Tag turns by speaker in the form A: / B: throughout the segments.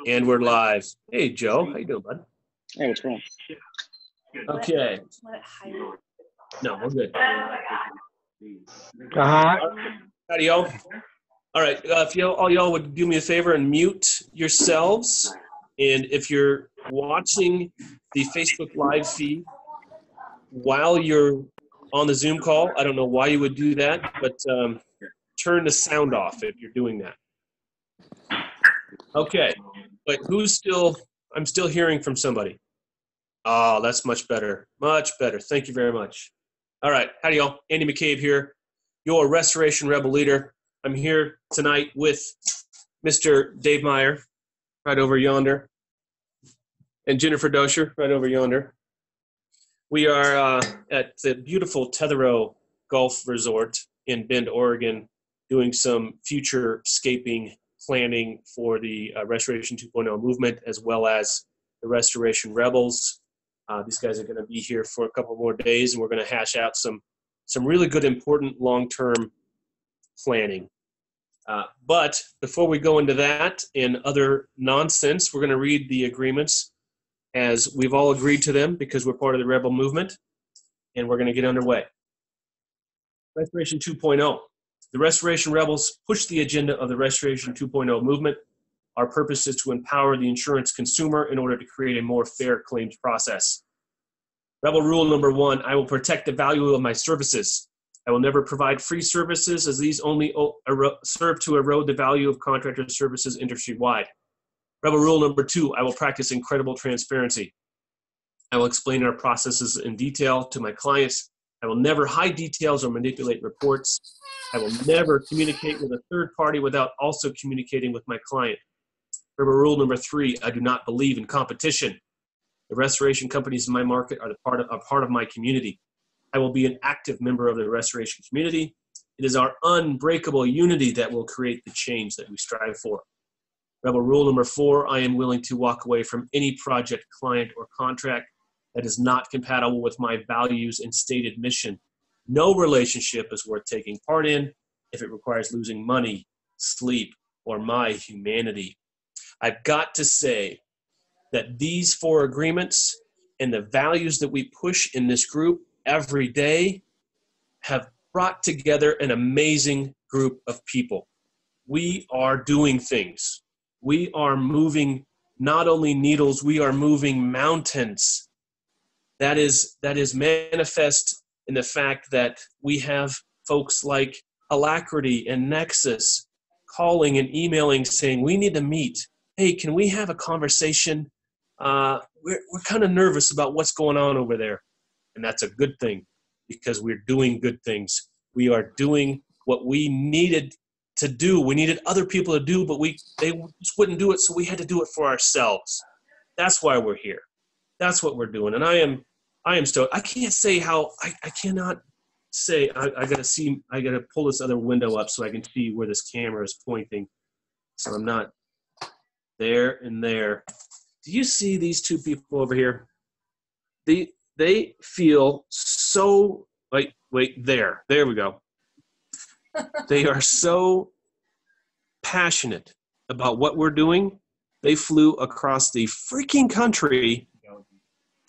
A: And we're live. Hey, Joe. How you doing, bud?
B: Hey, what's wrong?
A: Okay. No, we're good. Howdy, y'all. All right. If all y'all would do me a favor and mute yourselves. And if you're watching the Facebook Live feed while you're on the Zoom call, I don't know why you would do that, but turn the sound off if you're doing that. Okay. But I'm still hearing from somebody. Oh, that's much better. Much better. Thank you very much. All right. Howdy, y'all. Andy McCabe here, your Restoration Rebel leader. I'm here tonight with Mr. Dave Meyer, right over yonder, and Jennifer Dosher, right over yonder. We are at the beautiful Tetherow Golf Resort in Bend, Oregon, doing some future-scaping planning for the Restoration 2.0 movement, as well as the Restoration Rebels. These guys are going to be here for a couple more days, and we're going to hash out some really good, important long-term planning. But before we go into that and other nonsense, we're going to read the agreements as we've all agreed to them because we're part of the Rebel movement, and we're going to get underway. Restoration 2.0. The Restoration Rebels push the agenda of the Restoration 2.0 movement. Our purpose is to empower the insurance consumer in order to create a more fair claims process. Rebel rule number 1, I will protect the value of my services. I will never provide free services, as these only serve to erode the value of contractor services industry-wide. Rebel rule number 2, I will practice incredible transparency. I will explain our processes in detail to my clients. I will never hide details or manipulate reports. I will never communicate with a third party without also communicating with my client. Rebel rule number 3, I do not believe in competition. The restoration companies in my market are a part of my community. I will be an active member of the restoration community. It is our unbreakable unity that will create the change that we strive for. Rebel rule number 4, I am willing to walk away from any project, client, or contract that is not compatible with my values and stated mission. No relationship is worth taking part in if it requires losing money, sleep, or my humanity. I've got to say that these 4 agreements and the values that we push in this group every day have brought together an amazing group of people. We are doing things. We are moving not only needles, we are moving mountains. That is manifest in the fact that we have folks like Alacrity and Nexus calling and emailing saying, we need to meet. Hey, can we have a conversation? We're kind of nervous about what's going on over there. And that's a good thing because we're doing good things. We are doing what we needed to do. We needed other people to do, but they just wouldn't do it, so we had to do it for ourselves. That's why we're here. That's what we're doing. And I am stoked. I can't say how, I cannot say, I gotta pull this other window up so I can see where this camera is pointing. So I'm not there and there. Do you see these 2 people over here? They feel so, wait, there we go. They are so passionate about what we're doing. They flew across the freaking country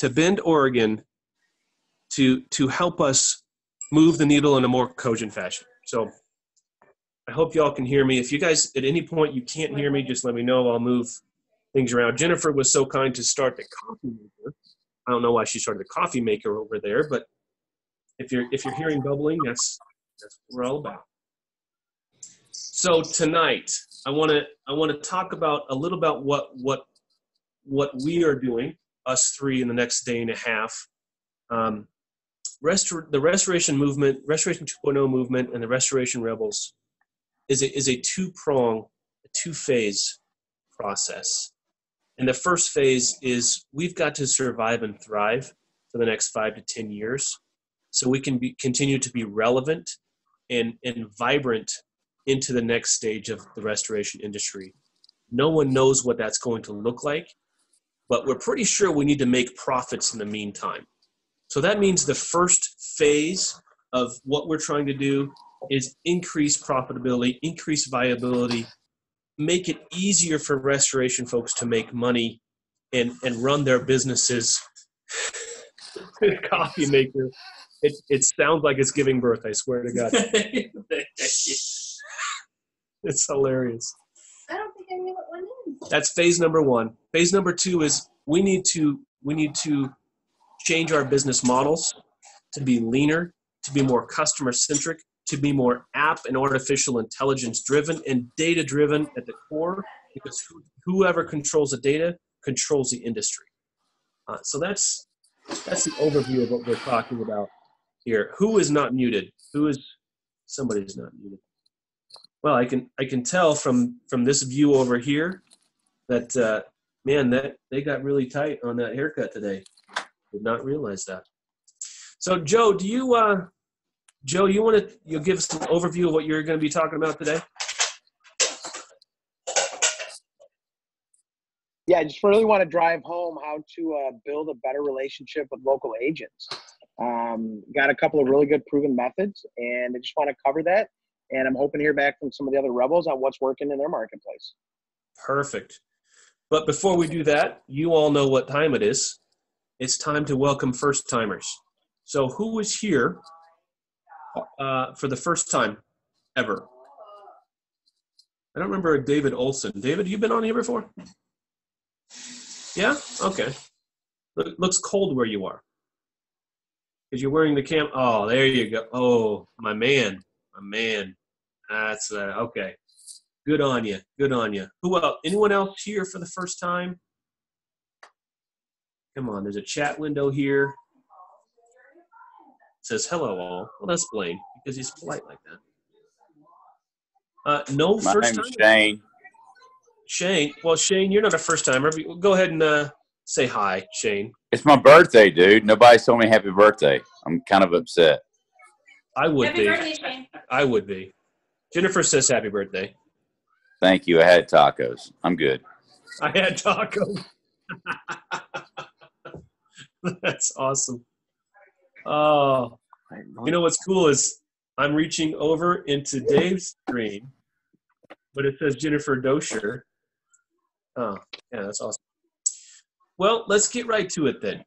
A: to Bend, Oregon to help us move the needle in a more cogent fashion. So I hope y'all can hear me. If you guys at any point you can't hear me, just let me know. I'll move things around. Jennifer was so kind to start the coffee maker. I don't know why she started the coffee maker over there, but if you're hearing bubbling, that's what we're all about. So tonight, I want to talk about a little about what we are doing, us 3 in the next day and a half. The Restoration movement, Restoration 2.0 movement, and the Restoration Rebels is a 2-prong, 2-phase process. And the first phase is we've got to survive and thrive for the next 5 to 10 years so we can continue to be relevant and vibrant into the next stage of the restoration industry. No one knows what that's going to look like, but we're pretty sure we need to make profits in the meantime. So that means the first phase of what we're trying to do is increase profitability, increase viability, make it easier for restoration folks to make money and run their businesses. The coffee maker, it sounds like it's giving birth, I swear to God. It's hilarious.
B: I don't think I knew what one is.
A: That's phase number 1. Phase number 2 is we need to change our business models to be leaner, to be more customer centric, to be more app and artificial intelligence driven and data driven at the core, because whoever controls the data controls the industry. So that's the overview of what we're talking about here. Who is not muted? Somebody's not muted. Well, I can tell from this view over here that man, that they got really tight on that haircut today. Did not realize that. So Joe, you'll give us an overview of what you're going to be talking about today?
C: Yeah, I just really want to drive home how to build a better relationship with local agents. Got a couple of really good proven methods, and I just want to cover that. And I'm hoping to hear back from some of the other rebels on what's working in their marketplace.
A: Perfect. But before we do that, you all know what time it is. It's time to welcome first-timers. So who is here for the first time ever? I don't remember a David Olson. David, you been on here before? Yeah? Okay. Looks cold where you are. Because you're wearing the cam. Oh, there you go. Oh, my man. That's okay. Good on you. Who else? Anyone else here for the first time? Come on, there's a chat window here. It says hello all. Well, that's Blaine because he's polite like that. No
D: My
A: first
D: name
A: time.
D: is Shane.
A: Shane. Well, Shane, you're not a first timer. Go ahead and say hi, Shane.
D: It's my birthday, dude. Nobody told me happy birthday. I'm kind of upset.
A: I would
B: Happy
A: be.
B: birthday, Shane.
A: I would be. Jennifer says happy birthday.
D: Thank you. I had tacos. I'm good.
A: I had tacos. That's awesome. Oh, you know what's cool is I'm reaching over into Dave's screen, but it says Jennifer Dosher. Oh, yeah, that's awesome. Well, let's get right to it then.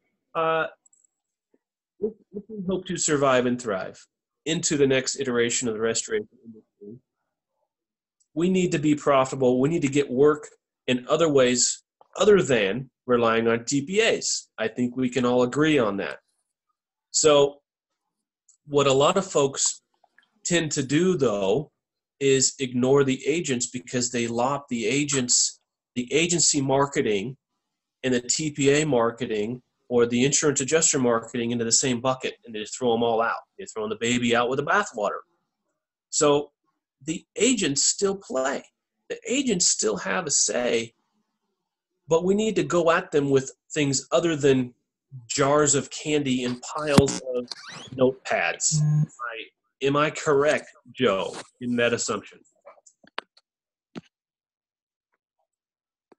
A: If we hope to survive and thrive into the next iteration of the restoration industry, we need to be profitable. We need to get work in other ways other than relying on TPAs. I think we can all agree on that. So what a lot of folks tend to do, though, is ignore the agents because they lop the agency marketing and the TPA marketing or the insurance adjuster marketing into the same bucket, and they just throw them all out. They're throwing the baby out with the bathwater. So the agents still play. The agents still have a say, but we need to go at them with things other than jars of candy and piles of notepads. Am I correct, Joe, in that assumption?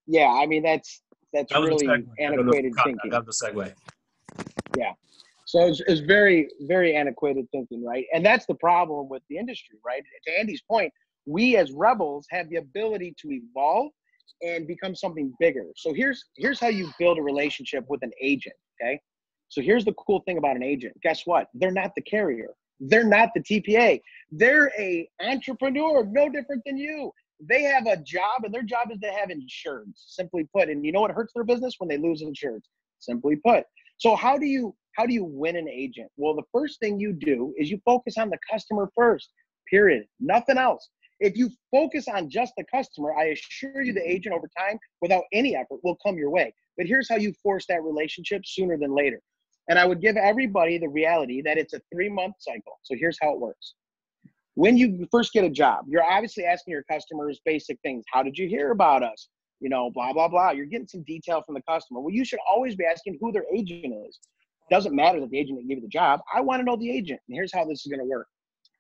C: Yeah, I mean, that's really antiquated thinking.
A: That was the segue.
C: Yeah. So it's very, very antiquated thinking, right? And that's the problem with the industry, right? To Andy's point, we as rebels have the ability to evolve and become something bigger. So here's how you build a relationship with an agent, okay? So here's the cool thing about an agent. Guess what? They're not the carrier. They're not the TPA. They're a entrepreneur, no different than you. They have a job, and their job is to have insurance, simply put. And you know what hurts their business? When they lose insurance, simply put. So how do you win an agent? Well, the first thing you do is you focus on the customer first, period. Nothing else. If you focus on just the customer, I assure you the agent over time, without any effort, will come your way. But here's how you force that relationship sooner than later. And I would give everybody the reality that it's a 3-month cycle. So here's how it works. When you first get a job, you're obviously asking your customers basic things. How did you hear about us? You know, blah, blah, blah. You're getting some detail from the customer. Well, you should always be asking who their agent is. Doesn't matter that the agent that gave you the job. I want to know the agent. And here's how this is going to work.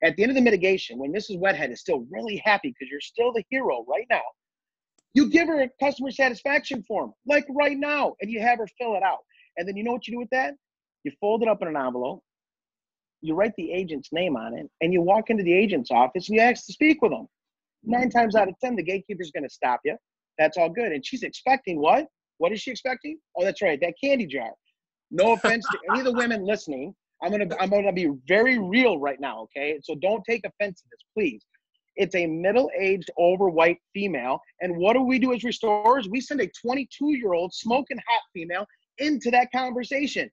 C: At the end of the mitigation, when Mrs. Wethead is still really happy because you're still the hero right now, you give her a customer satisfaction form, like right now, and you have her fill it out. And then you know what you do with that? You fold it up in an envelope, you write the agent's name on it, and you walk into the agent's office and you ask to speak with them. 9 times out of 10, the gatekeeper's going to stop you. That's all good. And she's expecting what? What is she expecting? Oh, that's right, that candy jar. No offense to any of the women listening. I'm gonna be very real right now, okay? So don't take offense to this, please. It's a middle-aged, overweight female. And what do we do as restorers? We send a 22-year-old smoking hot female into that conversation.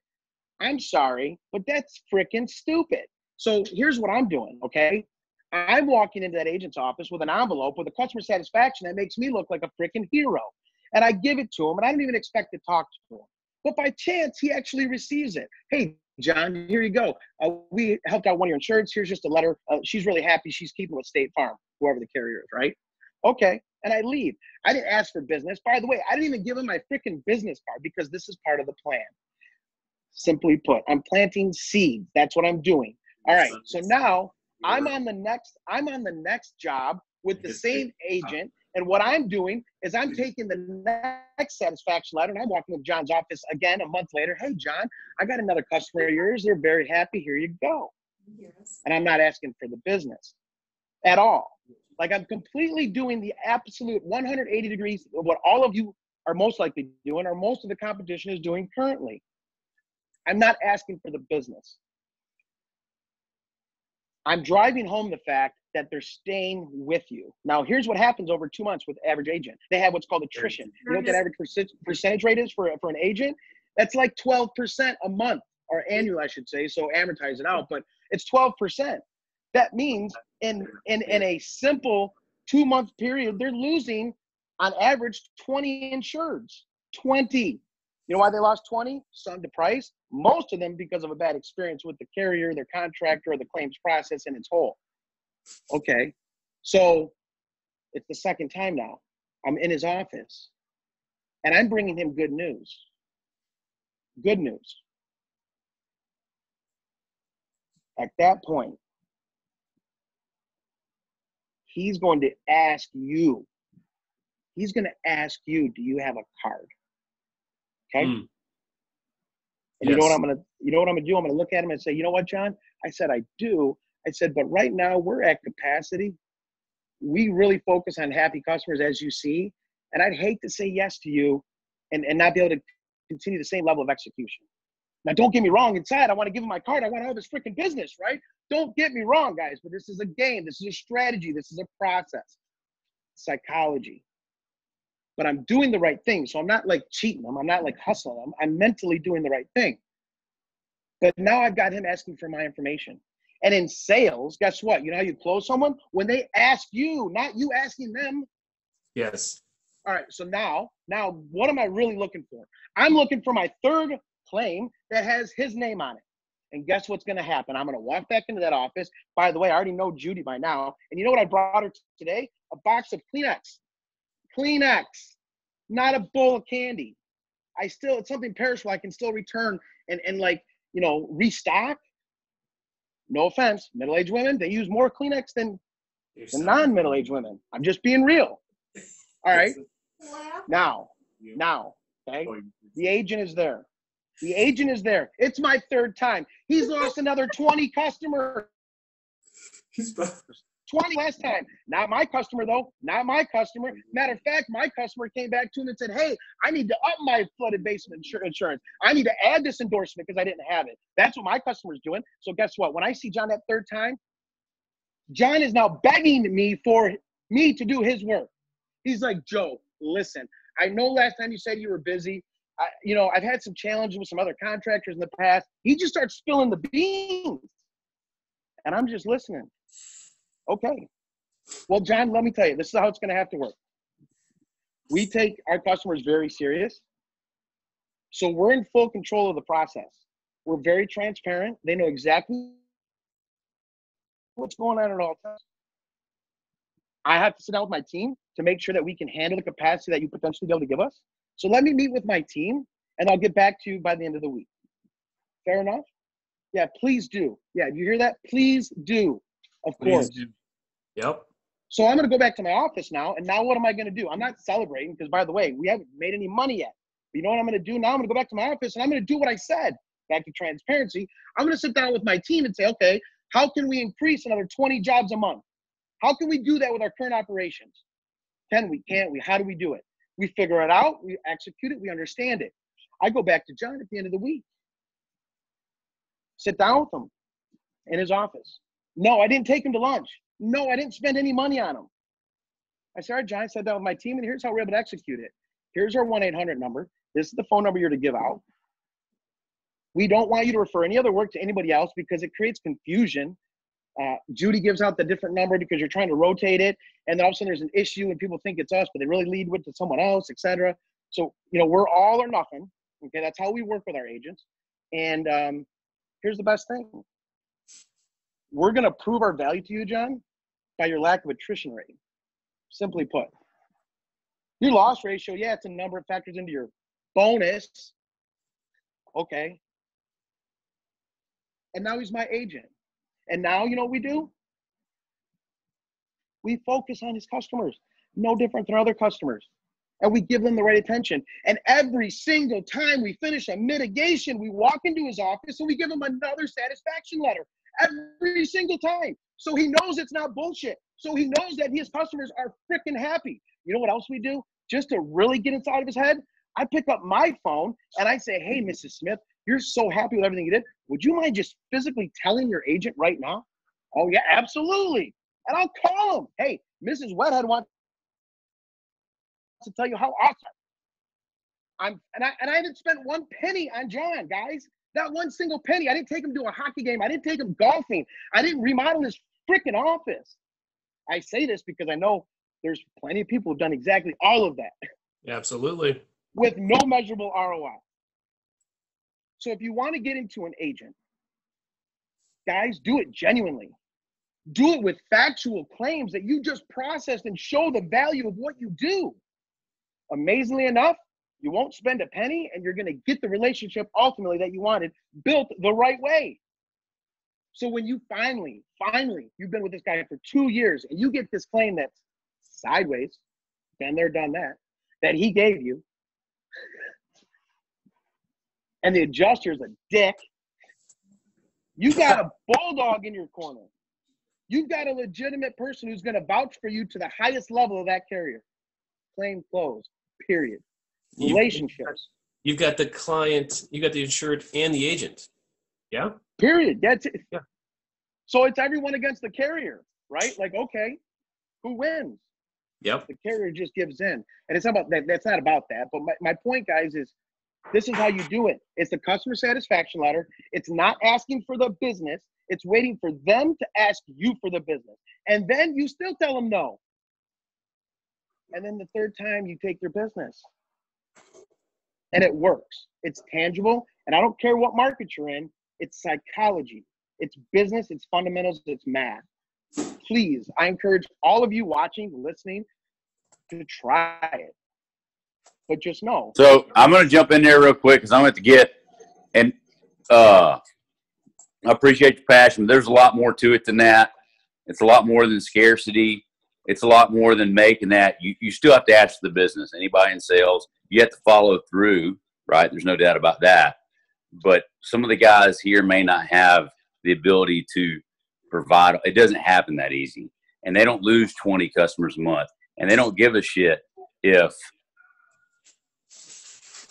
C: I'm sorry, but that's freaking stupid. So here's what I'm doing, okay? I'm walking into that agent's office with an envelope with a customer satisfaction that makes me look like a freaking hero. And I give it to him, and I don't even expect to talk to him. But by chance, he actually receives it. Hey, John, here you go. We helped out one of your insureds. Here's just a letter. She's really happy. She's keeping with State Farm, whoever the carrier is, right? Okay, and I leave. I didn't ask for business. By the way, I didn't even give him my freaking business card because this is part of the plan. Simply put, I'm planting seeds. That's what I'm doing. All right, so now I'm on the next job with the same agent. And what I'm doing is I'm taking the next satisfaction letter and I'm walking to John's office again a month later. Hey, John, I got another customer of yours. They're very happy. Here you go. Yes. And I'm not asking for the business at all. Like I'm completely doing the absolute 180 degrees of what all of you are most likely doing or most of the competition is doing currently. I'm not asking for the business. I'm driving home the fact that they're staying with you. Now, here's what happens over 2 months with average agent. They have what's called attrition. You know what that average percentage rate is for an agent? That's like 12% a month, or annual, I should say, so amortize it out, but it's 12%. That means in a simple 2-month period, they're losing, on average, 20 insureds. 20. You know why they lost 20? Some to price. Most of them because of a bad experience with the carrier, their contractor, or the claims process in its whole. Okay, so it's the second time now. I'm in his office, and I'm bringing him good news. Good news. At that point, he's going to ask you. He's going to ask you, do you have a card? Okay. And yes. You know what I'm gonna do? I'm gonna look at him and say, you know what, John? I said, I do. I said, but right now we're at capacity. We really focus on happy customers, as you see. And I'd hate to say yes to you and not be able to continue the same level of execution. Now, don't get me wrong. Inside, I want to give him my card. I want all this freaking business, right? Don't get me wrong, guys, but this is a game. This is a strategy. This is a process. Psychology. But I'm doing the right thing. So I'm not like cheating them. I'm not like hustling them. I'm mentally doing the right thing. But now I've got him asking for my information. And in sales, guess what? You know how you close someone? When they ask you, not you asking them.
A: Yes.
C: All right. So now what am I really looking for? I'm looking for my third claim that has his name on it. And guess what's going to happen? I'm going to walk back into that office. By the way, I already know Judy by now. And you know what I brought her today? A box of Kleenex. Kleenex, not a bowl of candy. It's something perishable I can still return and like, you know, restock. No offense, middle-aged women, they use more Kleenex than non-middle-aged women. I'm just being real. All right. Now, okay, the agent is there. The agent is there. It's my third time. He's lost another 20 customers. 20 last time. Not my customer, though. Not my customer. Matter of fact, my customer came back to him and said, hey, I need to up my flooded basement insurance. I need to add this endorsement because I didn't have it. That's what my customer's doing. So guess what? When I see John that third time, John is now begging me for me to do his work. He's like, Joe, listen, I know last time you said you were busy. I've had some challenges with some other contractors in the past. He just starts spilling the beans. And I'm just listening. Okay. Well, John, let me tell you, this is how it's going to have to work. We take our customers very serious. So we're in full control of the process. We're very transparent. They know exactly what's going on at all times. I have to sit down with my team to make sure that we can handle the capacity that you potentially be able to give us. So let me meet with my team, and I'll get back to you by the end of the week. Fair enough? Yeah, please do. Yeah, you hear that? Please do. Of course.
A: Yep.
C: So I'm going to go back to my office now. And now what am I going to do? I'm not celebrating because, by the way, we haven't made any money yet. But you know what I'm going to do now? I'm going to go back to my office and I'm going to do what I said. Back to transparency. I'm going to sit down with my team and say, okay, how can we increase another 20 jobs a month? How can we do that with our current operations? Can we? Can't we? How do we do it? We figure it out. We execute it. We understand it. I go back to John at the end of the week. Sit down with him in his office. No, I didn't take him to lunch. No, I didn't spend any money on him. I said, all right, John, I sat down with my team, and here's how we're able to execute it. Here's our 1-800 number. This is the phone number you're to give out. We don't want you to refer any other work to anybody else because it creates confusion. Judy gives out the different number because you're trying to rotate it, and then all of a sudden there's an issue and people think it's us, but they really lead with to someone else, etc. So, we're all or nothing. Okay, that's how we work with our agents. And here's the best thing. We're going to prove our value to you, John, by your lack of attrition rate. Simply put. Your loss ratio, yeah, it's a number of factors into your bonus. Okay. And now he's my agent. And now, you know what we do? We focus on his customers, no different than other customers. And we give them the right attention. And every single time we finish a mitigation, we walk into his office and we give him another satisfaction letter. Every single time. So he knows it's not bullshit. So he knows that his customers are freaking happy. You know what else we do? Just to really get inside of his head, I pick up my phone and I say, hey, Mrs. Smith, you're so happy with everything you did. Would you mind just physically telling your agent right now? Oh, yeah, absolutely. And I'll call him. Hey, Mrs. Wethhead wants to tell you how awesome. I haven't spent one penny on John, guys. Not one single penny. I didn't take him to a hockey game. I didn't take him golfing. I didn't remodel his freaking office. I say this because I know there's plenty of people who've done exactly all of that.
A: Absolutely.
C: With no measurable ROI. So if you want to get into an agent, guys, do it genuinely. Do it with factual claims that you just processed and show the value of what you do. Amazingly enough, you won't spend a penny and you're going to get the relationship ultimately that you wanted built the right way. So when you finally, you've been with this guy for 2 years and you get this claim that's sideways, been there, done that he gave you, and the adjuster's a dick, you got a bulldog in your corner. You've got a legitimate person who's going to vouch for you to the highest level of that carrier. Claim closed, period. Relationships.
A: You've got the client, you got the insured and the agent. Yeah?
C: Period. That's it.
A: Yeah.
C: So it's everyone against the carrier, right? Like, okay, who wins?
A: Yep.
C: The carrier just gives in. And it's not about that. That's not about that. But my point, guys, is this is how you do it. It's the customer satisfaction letter. It's not asking for the business. It's waiting for them to ask you for the business. And then you still tell them no. And then the third time you take their business. And it works. It's tangible. And I don't care what market you're in. It's psychology. It's business. It's fundamentals. It's math. Please, I encourage all of you watching, listening, to try it. But just know.
D: So I'm going to jump in there real quick because I'm going to get, and I appreciate your passion. There's a lot more to it than that. It's a lot more than scarcity. It's a lot more than making that. You still have to ask the business. Anybody in sales, you have to follow through, right? There's no doubt about that. But some of the guys here may not have the ability to provide. It doesn't happen that easy. And they don't lose 20 customers a month. And they don't give a shit if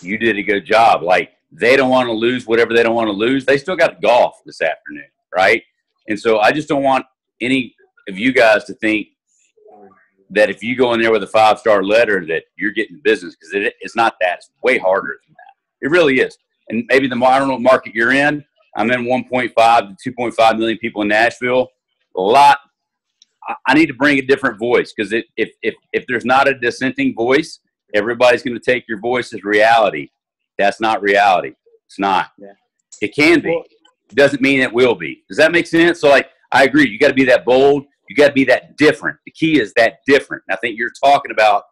D: you did a good job. Like, they don't want to lose whatever they don't want to lose. They still got golf this afternoon, right? And so I just don't want any of you guys to think that if you go in there with a 5-star letter that you're getting business, because it's not that. It's way harder than that. It really is. And maybe I don't know what market you're in. I'm in 1.5 to 2.5 million people in Nashville. A lot. I need to bring a different voice, because if there's not a dissenting voice, everybody's going to take your voice as reality. That's not reality. It's not. Yeah. It can be. It doesn't mean it will be. Does that make sense? So, like, I agree. You got to be that bold. You got to be that different. The key is that different. And I think you're talking about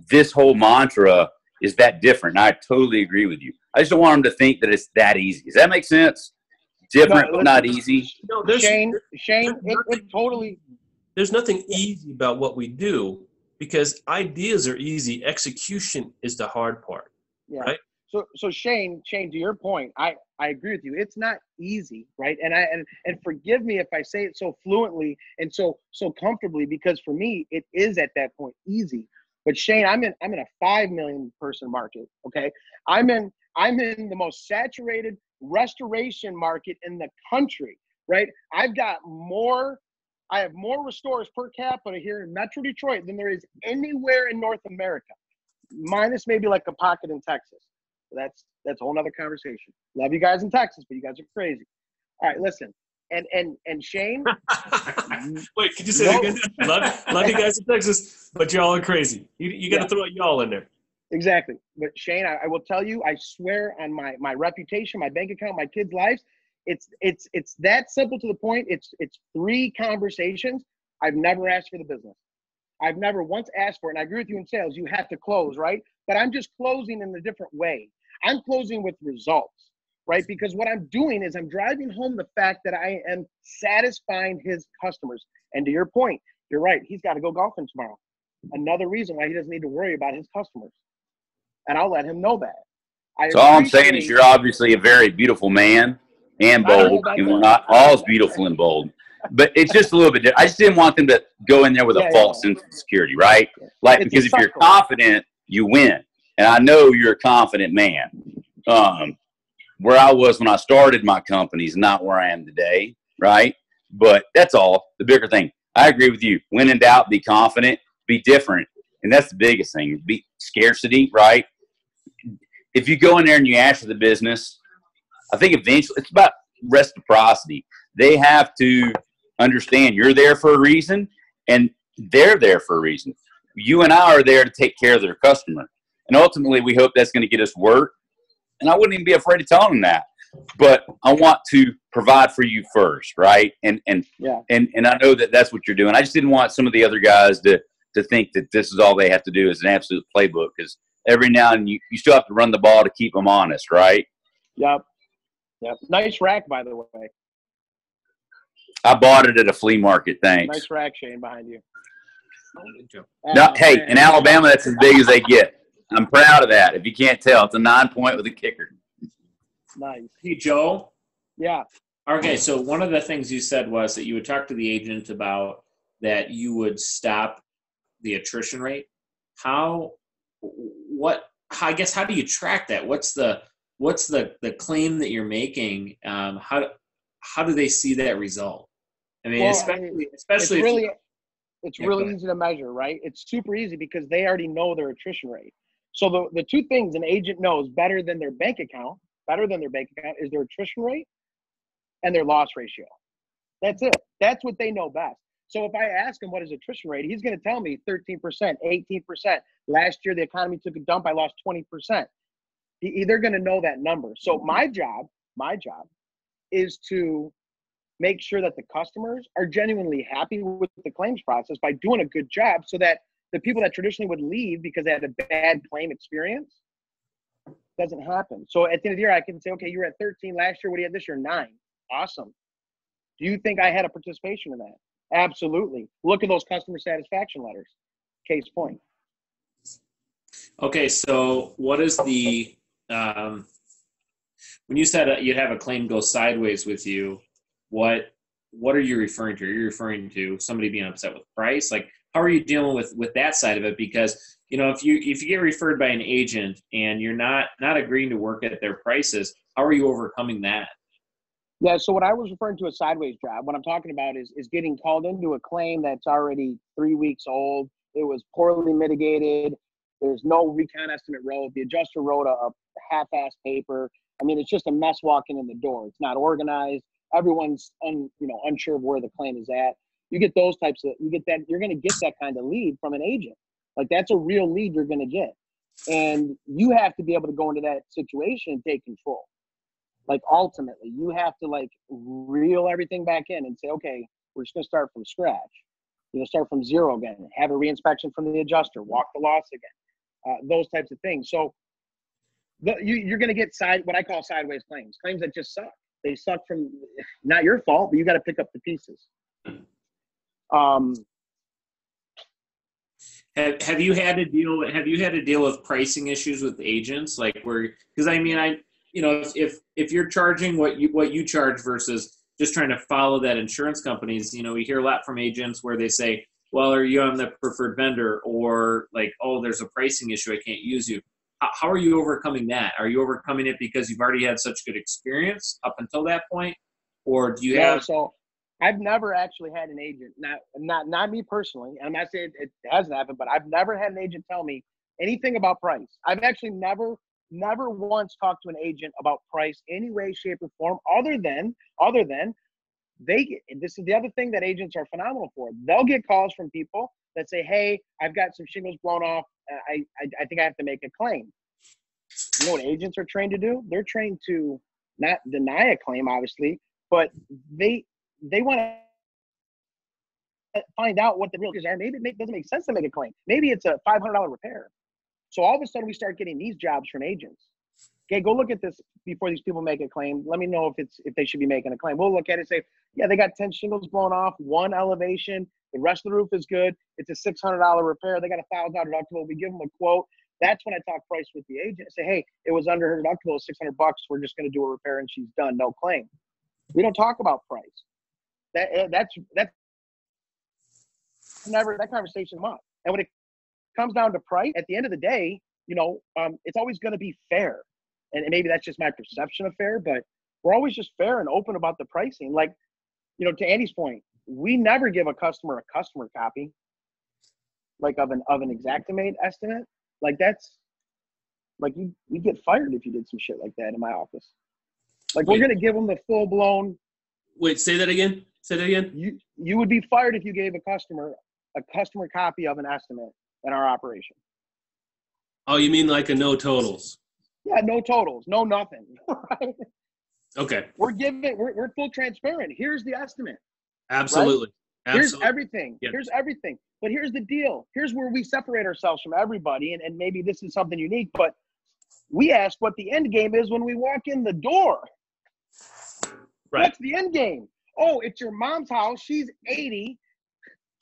D: this whole mantra is that different. And I totally agree with you. I just don't want them to think that it's that easy. Does that make sense? Different, but not easy.
C: No, Shane, it totally.
A: There's nothing easy about what we do, because ideas are easy. Execution is the hard part.
C: Yeah.
A: Right?
C: So Shane, to your point, I agree with you. It's not easy, right? And forgive me if I say it so fluently and so comfortably, because for me it is at that point easy. But Shane, I'm in a 5 million person market. Okay, I'm in the most saturated restoration market in the country, right? I have more restorers per capita here in Metro Detroit than there is anywhere in North America, minus maybe like a pocket in Texas. That's a whole nother conversation. Love you guys in Texas, but you guys are crazy. All right, listen. And Shane.
A: Wait, could you say that again? Love you guys in Texas, but y'all are crazy. You got to throw y'all in there.
C: Exactly. But Shane, I will tell you, I swear on my reputation, my bank account, my kids' lives, it's that simple to the point. It's 3 conversations. I've never asked for the business. I've never once asked for it. And I agree with you in sales, you have to close, right? But I'm just closing in a different way. I'm closing with results, right? Because what I'm doing is I'm driving home the fact that I am satisfying his customers. And to your point, you're right. He's got to go golfing tomorrow. Another reason why he doesn't need to worry about his customers. And I'll let him know that.
D: So all I'm saying is you're obviously a very beautiful man and bold, and we're not all beautiful and bold. But it's just a little bit different. I just didn't want them to go in there with a false sense of security, right? Like, because if you're confident, you win. And I know you're a confident man. Where I was when I started my company is not where I am today, right? But that's all. The bigger thing. I agree with you. When in doubt, be confident, be different. And that's the biggest thing. Be scarcity, right? If you go in there and you ask for the business, I think eventually it's about reciprocity. They have to understand you're there for a reason and they're there for a reason. You and I are there to take care of their customer. And ultimately, we hope that's going to get us work. And I wouldn't even be afraid of telling them that. But I want to provide for you first, right? And I know that that's what you're doing. I just didn't want some of the other guys to think that this is all they have to do is an absolute playbook, because every now and you still have to run the ball to keep them honest, right?
C: Yep. Nice rack, by the way.
D: I bought it at a flea market. Thanks.
C: Nice rack, Shane, behind you.
D: No, hey, in Alabama, that's as big as they get. I'm proud of that. If you can't tell, it's a 9-point with a kicker.
C: Nice.
E: Hey, Joe.
C: Yeah.
E: Okay, so one of the things you said was that you would talk to the agent about that you would stop the attrition rate. How do you track that? What's the claim that you're making? How do they see that result? I mean, especially
C: it's really easy to measure, right? It's super easy because they already know their attrition rate. So the 2 things an agent knows better than their bank account is their attrition rate and their loss ratio. That's it. That's what they know best. So if I ask him what is attrition rate, he's going to tell me 13%, 18%. Last year, the economy took a dump. I lost 20%. They're going to know that number. So my job is to make sure that the customers are genuinely happy with the claims process by doing a good job, so that the people that traditionally would leave because they had a bad claim experience doesn't happen. So at the end of the year, I can say, okay, you were at 13 last year. What do you have this year? 9. Awesome. Do you think I had a participation in that? Absolutely. Look at those customer satisfaction letters. Case point.
E: Okay, so what is the when you said you'd have a claim go sideways with you, what are you referring to? Are you referring to somebody being upset with price? Like, how are you dealing with that side of it? Because, if you get referred by an agent and you're not agreeing to work at their prices, how are you overcoming that?
C: Yeah, so what I was referring to a sideways job, what I'm talking about is getting called into a claim that's already 3 weeks old. It was poorly mitigated. There's no recon estimate wrote. The adjuster wrote a half-assed paper. I mean, it's just a mess walking in the door. It's not organized. Everyone's unsure of where the claim is at. You get those types of, you're going to get that kind of lead from an agent. Like, that's a real lead you're going to get. And you have to be able to go into that situation and take control. Like, ultimately, you have to reel everything back in and say, okay, we're just going to start from scratch. Start from zero again, have a reinspection from the adjuster, walk the loss again, those types of things. So you're going to get what I call sideways claims that just suck. They suck from not your fault, but you got to pick up the pieces.
E: Have you had to deal with pricing issues with agents, like where, because I mean, if you're charging what you charge versus just trying to follow that insurance companies, we hear a lot from agents where they say, well, are you on the preferred vendor, or like, oh, there's a pricing issue, I can't use you. How are you overcoming that? Are you overcoming it because you've already had such good experience up until that point, or do you have?
C: So I've never actually had an agent, not me personally. I'm not saying it hasn't happened, but I've never had an agent tell me anything about price. I've actually never once talked to an agent about price any way, shape, or form, other than this is the other thing that agents are phenomenal for. They'll get calls from people that say, hey, I've got some shingles blown off. I think I have to make a claim. You know what agents are trained to do? They're trained to not deny a claim, obviously, but they want to find out what the real issues are. Maybe it doesn't make sense to make a claim. Maybe it's a $500 repair. So all of a sudden we start getting these jobs from agents. Okay, go look at this before these people make a claim. Let me know if they should be making a claim. We'll look at it and say, yeah, they got 10 shingles blown off, 1 elevation, the rest of the roof is good. It's a $600 repair. They got a $1,000 deductible. We give them a quote. That's when I talk price with the agent. Say, hey, it was under her deductible, $600. We're just going to do a repair and she's done, no claim. We don't talk about price. That's never that conversation come up. And when it comes down to price, at the end of the day, it's always going to be fair. And maybe that's just my perception of fair, but we're always just fair and open about the pricing. Like, to Andy's point, we never give a customer copy, like of an Xactimate estimate. Like that's like you get fired if you did some shit like that in my office. Like we're gonna give them the full blown.
A: Wait, say that again. Say that again.
C: You would be fired if you gave a customer copy of an estimate in our operation.
A: Oh, you mean like a no totals?
C: Yeah, no totals, no nothing. Right?
A: Okay.
C: We're full transparent. Here's the estimate.
A: Absolutely.
C: Right?
A: Absolutely.
C: Here's everything.
A: Yep.
C: Here's everything. But here's the deal. Here's where we separate ourselves from everybody. And maybe this is something unique, but we ask what the end game is when we walk in the door.
A: Right.
C: What's the end game? Oh, it's your mom's house. She's 80.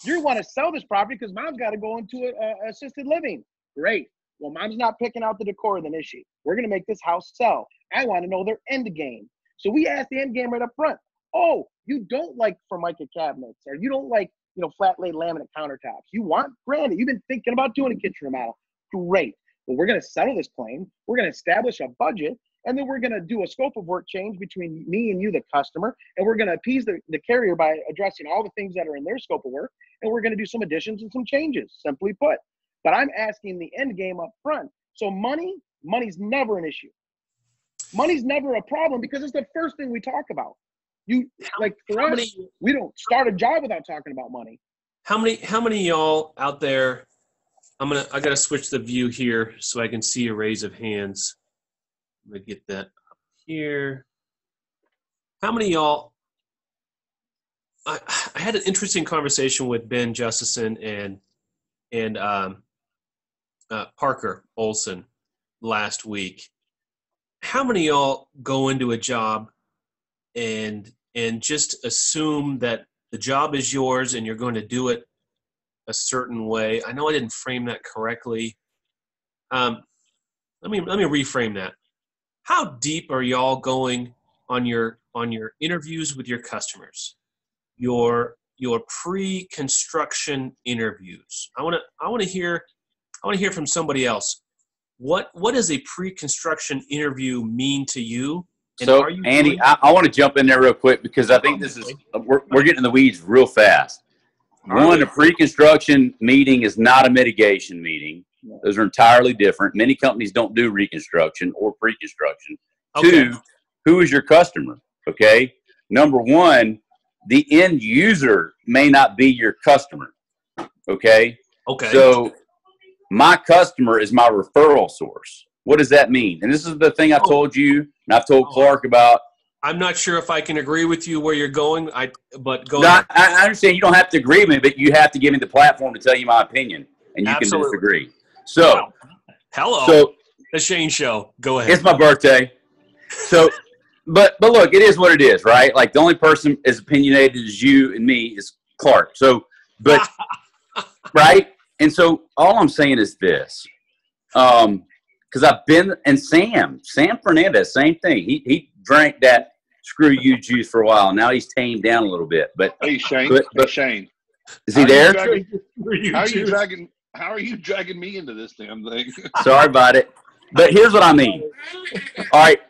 C: You want to sell this property because mom's got to go into assisted living. Great. Well, mom's not picking out the decor then, is she? We're going to make this house sell. I want to know their end game. So we ask the end game right up front. Oh, you don't like Formica cabinets, or you don't like, flat laid laminate countertops. You want granite. You've been thinking about doing a kitchen remodel. Great. Well, we're going to settle this claim. We're going to establish a budget, and then we're going to do a scope of work change between me and you, the customer, and we're going to appease the carrier by addressing all the things that are in their scope of work, and we're going to do some additions and some changes, simply put. But I'm asking the end game up front. So money's never an issue. Money's never a problem because it's the first thing we talk about. We don't start a job without talking about money.
A: How many y'all out there? I gotta switch the view here so I can see a raise of hands. I'm gonna get that up here. How many y'all? I had an interesting conversation with Ben Justison and Parker Olson last week. How many y'all go into a job and just assume that the job is yours and you're going to do it a certain way? I know I didn't frame that correctly. Let me reframe that. How deep are y'all going on your interviews with your customers? Your pre-construction interviews. I want to hear from somebody else. What does a pre-construction interview mean to you? And
D: so, Andy, I want to jump in there real quick because I think this is we're getting in the weeds real fast. One, a pre-construction meeting is not a mitigation meeting. Those are entirely different. Many companies don't do reconstruction or pre-construction.
A: Okay.
D: Two, who is your customer? Okay. Number one, the end user may not be your customer. Okay.
A: Okay.
D: So my customer is my referral source. What does that mean? And this is the thing I told you, and I've told Clark about.
A: I'm not sure if I can agree with you where you're going. But go
D: no,
A: ahead.
D: I understand you don't have to agree with me, but you have to give me the platform to tell you my opinion, and you
A: Absolutely.
D: can disagree. So,
A: wow. Hello.
D: So
A: the Shane Show. Go ahead.
D: It's my birthday. So, but look, it is what it is, right? Like the only person as opinionated as you and me is Clark. So, but right. And so all I'm saying is this, because I've been, and Sam Fernandez, same thing. He drank that screw you juice for a while. Now he's tamed down a little bit. But
F: hey Shane,
D: but
F: Shane,
D: is he there?
F: How are you dragging me into this damn thing?
D: Sorry about it. But here's what I mean. All right,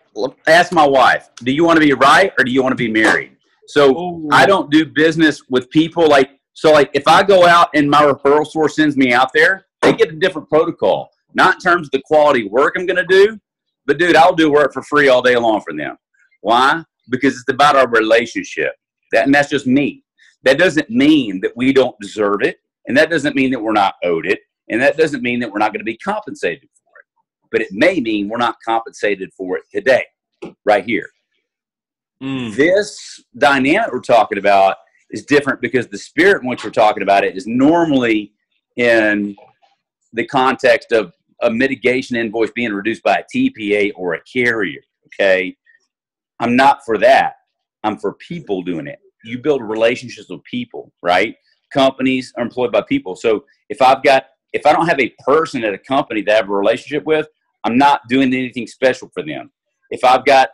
D: ask my wife. Do you want to be right or do you want to be married? So I don't do business with people like if I go out and my referral source sends me out there, they get a different protocol. Not in terms of the quality work I'm going to do, but dude, I'll do work for free all day long for them. Why? Because it's about our relationship. And that's just me. That doesn't mean that we don't deserve it. And that doesn't mean that we're not owed it. And that doesn't mean that we're not going to be compensated for it. But it may mean we're not compensated for it today, right here. This dynamic we're talking about is different because the spirit in which we're talking about it is normally in the context of a mitigation invoice being reduced by a TPA or a carrier, okay? I'm not for that. I'm for people doing it. You build relationships with people, right? Companies are employed by people. So if I don't have a person at a company that I have a relationship with, I'm not doing anything special for them. If I've got,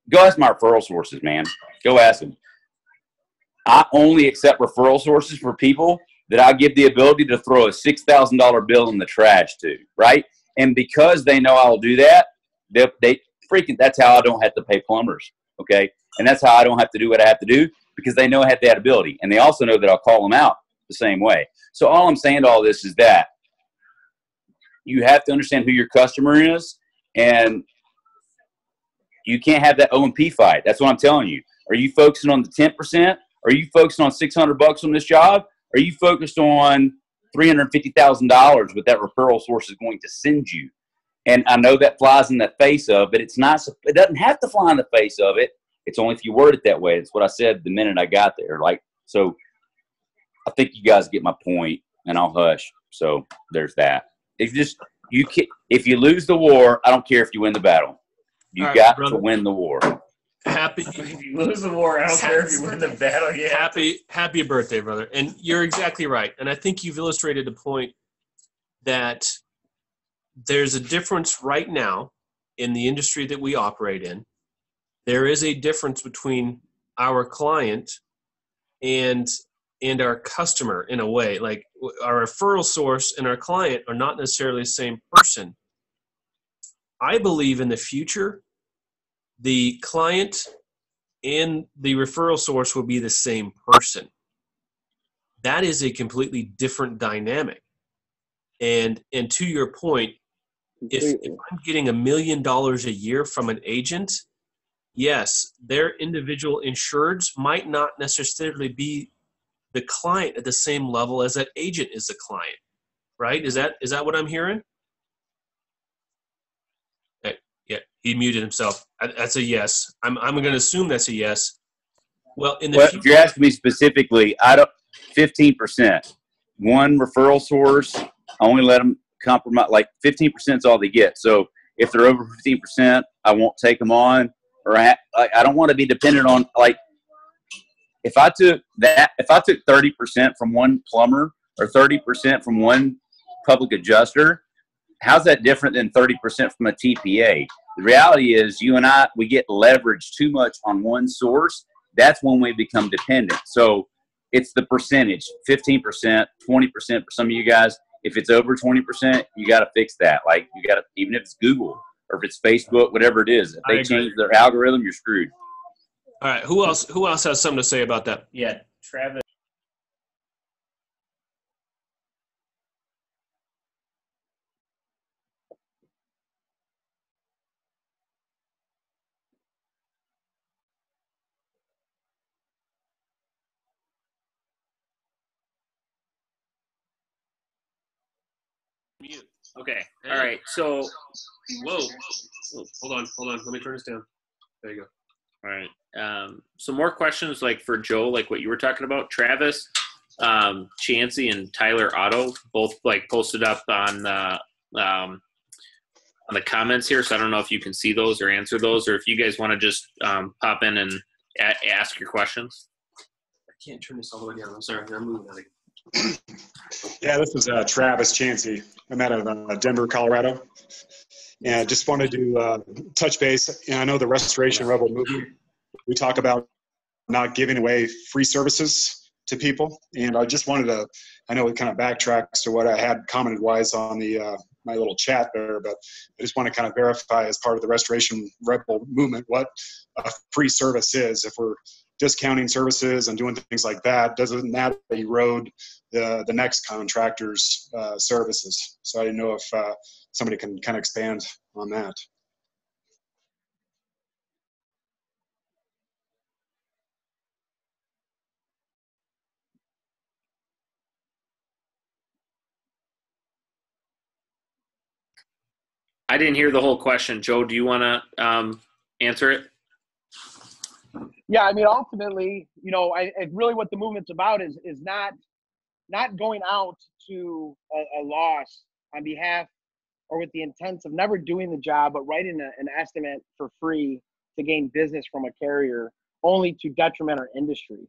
D: go ask my referral sources, man. Go ask them. I only accept referral sources for people that I give the ability to throw a $6,000 bill in the trash to, right? And because they know I'll do that, they freaking, that's how I don't have to pay plumbers, okay? And that's how I don't have to do what I have to do because they know I have that ability. And they also know that I'll call them out the same way. So all I'm saying to all this is that you have to understand who your customer is, and you can't have that O&P fight. That's what I'm telling you. Are you focusing on the 10%? Are you focusing on $600 on this job? Are you focused on $350,000 what that referral source is going to send you? And I know that flies in the face of, but it's not. It doesn't have to fly in the face of it. It's only if you word it that way. It's what I said the minute I got there. Like, so I think you guys get my point, and I'll hush. So there's that. If you lose the war, I don't care if you win the battle. You got to win the war.
E: If you lose the war, I don't care if you win the battle. Yeah.
A: Happy birthday, brother. And you're exactly right. And I think you've illustrated the point that there's a difference right now in the industry that we operate in. There is a difference between our client and our customer in a way. Like our referral source and our client are not necessarily the same person. I believe in the future, the client and the referral source will be the same person. That is a completely different dynamic. And to your point, if I'm getting $1 million a year from an agent, yes, their individual insureds might not necessarily be the client at the same level as that agent is the client, right? Is that what I'm hearing? Yeah, he muted himself. That's a yes. I'm going to assume that's a yes. Well, if
D: you're asking me specifically, 15%. One referral source, I only let them compromise. Like 15% is all they get. So if they're over 15%, I won't take them on. Or I don't want to be dependent on, like, if I took 30% from one plumber or 30% from one public adjuster, how's that different than 30% from a TPA? The reality is you and we get leveraged too much on one source. That's when we become dependent. So it's the percentage, 15%, 20% for some of you guys. If it's over 20%, you got to fix that. Like you got to, even if it's Google or if it's Facebook, whatever it is, if they change their algorithm, you're screwed.
A: All right. Who else has something to say about that?
E: Yeah, Travis. Okay. All right. So,
A: whoa. Hold on. Let me turn this down. There you go.
E: All right. Some more questions, like for Joe, like what you were talking about. Travis, Chansey, and Tyler Otto both like posted up on the comments here. So I don't know if you can see those or answer those, or if you guys want to just pop in and ask your questions.
A: I can't turn this all the way down. I'm sorry. I'm moving out again.
G: Yeah, this is Travis Chansey. I'm out of Denver, Colorado. And I just wanted to touch base. And I know the Restoration Rebel movement, we talk about not giving away free services to people. And I just wanted to, I know it kind of backtracks to what I had commented wise on the my little chat there, but I just want to kind of verify as part of the Restoration Rebel movement what a free service is. If we're discounting services and doing things like that, doesn't that erode the next contractor's services? So I didn't know if somebody can kind of expand on that.
E: I didn't hear the whole question. Joe, do you want to answer it?
C: Yeah, I mean, ultimately, you know, I really what the movement's about is not going out to a loss on behalf or with the intent of never doing the job, but writing an estimate for free to gain business from a carrier, only to detriment our industry.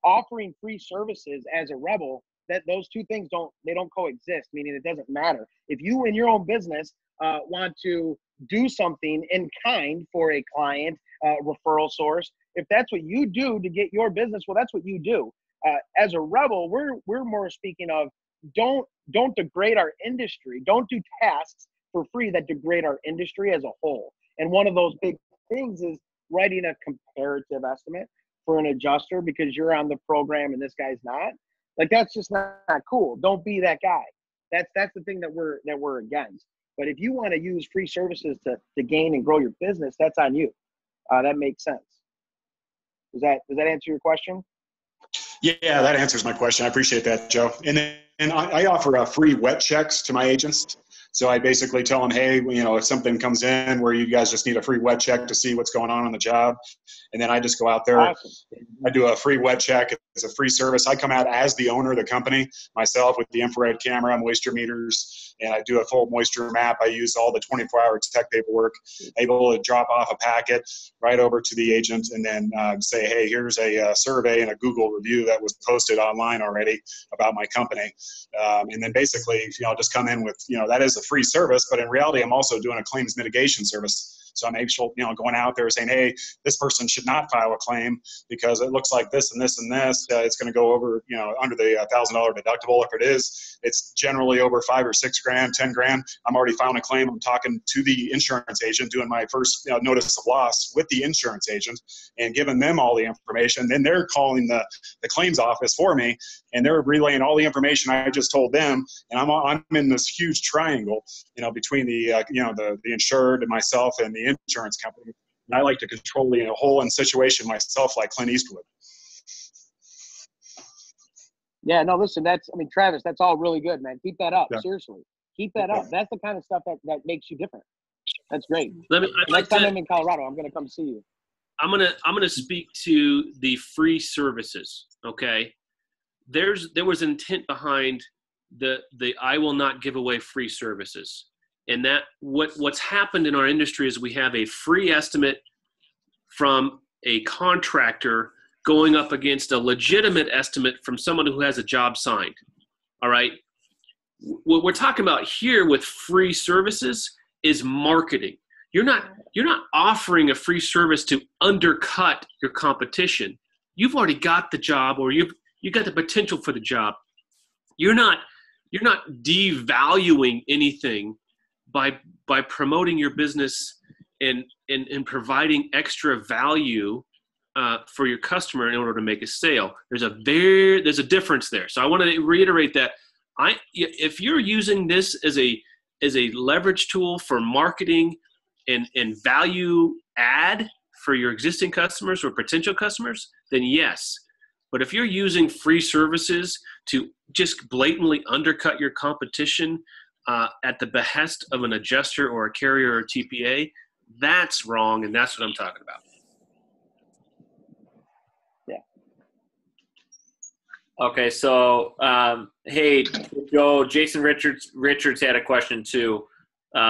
C: Offering free services as a rebel, that those two things don't coexist, meaning it doesn't matter. If you in your own business want to do something in kind for a client, referral source, if that's what you do to get your business, well, that's what you do. As a rebel, we're more speaking of don't degrade our industry. Don't do tasks for free that degrade our industry as a whole. And one of those big things is writing a comparative estimate for an adjuster because you're on the program and this guy's not. Like, that's just not cool. Don't be that guy. That's the thing that we're against. But if you want to use free services to gain and grow your business, that's on you. That makes sense. Does that answer your question?
G: Yeah, that answers my question. I appreciate that, Joe. And I offer free wet checks to my agents. So I basically tell them, hey, you know, if something comes in where you guys just need a free wet check to see what's going on the job, and then I just go out there.
C: Awesome.
G: I do a free wet check. It's a free service. I come out as the owner of the company myself with the infrared camera, moisture meters, and I do a full moisture map. I use all the 24-hour tech paperwork, able to drop off a packet right over to the agent and then say, hey, here's a survey and a Google review that was posted online already about my company. And then basically, you know, just come in with, you know, that is a free service, but in reality, I'm also doing a claims mitigation service. So I'm actually, you know, going out there saying, hey, this person should not file a claim because it looks like this and this and this. It's going to go over, you know, under the $1,000 deductible. If it is, it's generally over $5 or $6 grand, 10 grand. I'm already filing a claim. I'm talking to the insurance agent, doing my first notice of loss with the insurance agent and giving them all the information. Then they're calling the claims office for me, and they're relaying all the information I just told them. And I'm in this huge triangle, you know, between the the insured and myself and the insurance company. And I like to control the whole situation myself, like Clint Eastwood.
C: Yeah, no, listen, Travis, that's all really good, man. Keep that up.
G: Yeah.
C: Seriously. Keep that up. That's the kind of stuff that makes you different. That's great.
A: Next
C: time I'm in Colorado, I'm going to come see you.
A: I'm gonna speak to the free services. Okay, there was intent behind the I will not give away free services, and that what's happened in our industry is we have a free estimate from a contractor going up against a legitimate estimate from someone who has a job signed. All right, what we're talking about here with free services is marketing. You're not offering a free service to undercut your competition. You've already got the job, or you got the potential for the job. You're not devaluing anything by promoting your business and providing extra value for your customer in order to make a sale. There's a difference there. So I want to reiterate that if you're using this as a leverage tool for marketing and value add for your existing customers or potential customers, then yes. But if you're using free services to just blatantly undercut your competition at the behest of an adjuster or a carrier or TPA, that's wrong, and that's what I'm talking about.
C: Yeah.
E: Okay, so hey, Joe, Jason Richards had a question too.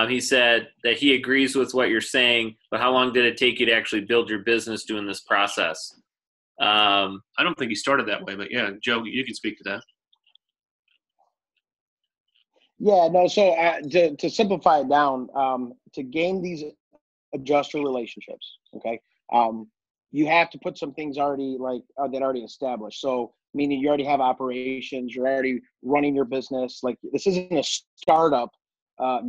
E: He said that he agrees with what you're saying, but how long did it take you to actually build your business doing this process?
A: I don't think he started that way, but yeah, Joe, you can speak to that.
C: Yeah, no. So to simplify it down, to gain these adjuster relationships, okay, you have to put some things already that already established. So meaning you already have operations, you're already running your business. Like this isn't a startup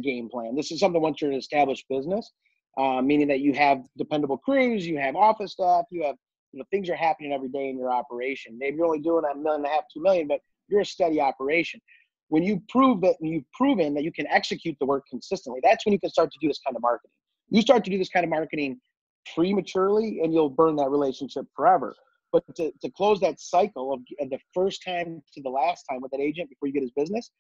C: game plan. This is something once you're an established business, meaning that you have dependable crews, you have office staff, you have things are happening every day in your operation. Maybe you're only doing $1.5 million, $2 million, but you're a steady operation. When you prove that you've proven that you can execute the work consistently, that's when you can start to do this kind of marketing. You start to do this kind of marketing prematurely and you'll burn that relationship forever. But to close that cycle of the first time to the last time with that agent before you get his business,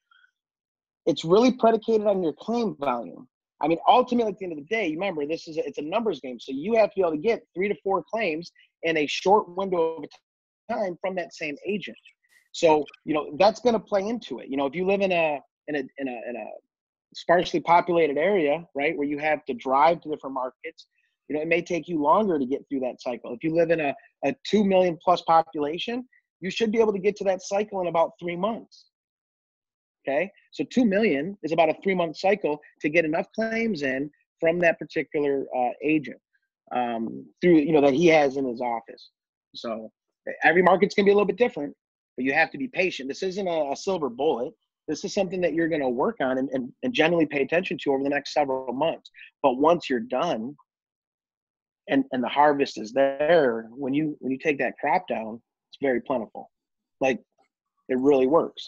C: it's really predicated on your claim volume. I mean, ultimately at the end of the day, remember, it's a numbers game. So you have to be able to get 3 to 4 claims in a short window of time from that same agent. So, that's going to play into it. If you live in a sparsely populated area, right, where you have to drive to different markets, it may take you longer to get through that cycle. If you live in a 2 million plus population, you should be able to get to that cycle in about 3 months. Okay. So 2 million is about a 3-month cycle to get enough claims in from that particular agent through, that he has in his office. So every market's going to be a little bit different, but you have to be patient. This isn't a silver bullet. This is something that you're going to work on and generally pay attention to over the next several months. But once you're done and the harvest is there, when you take that crop down, it's very plentiful. Like it really works.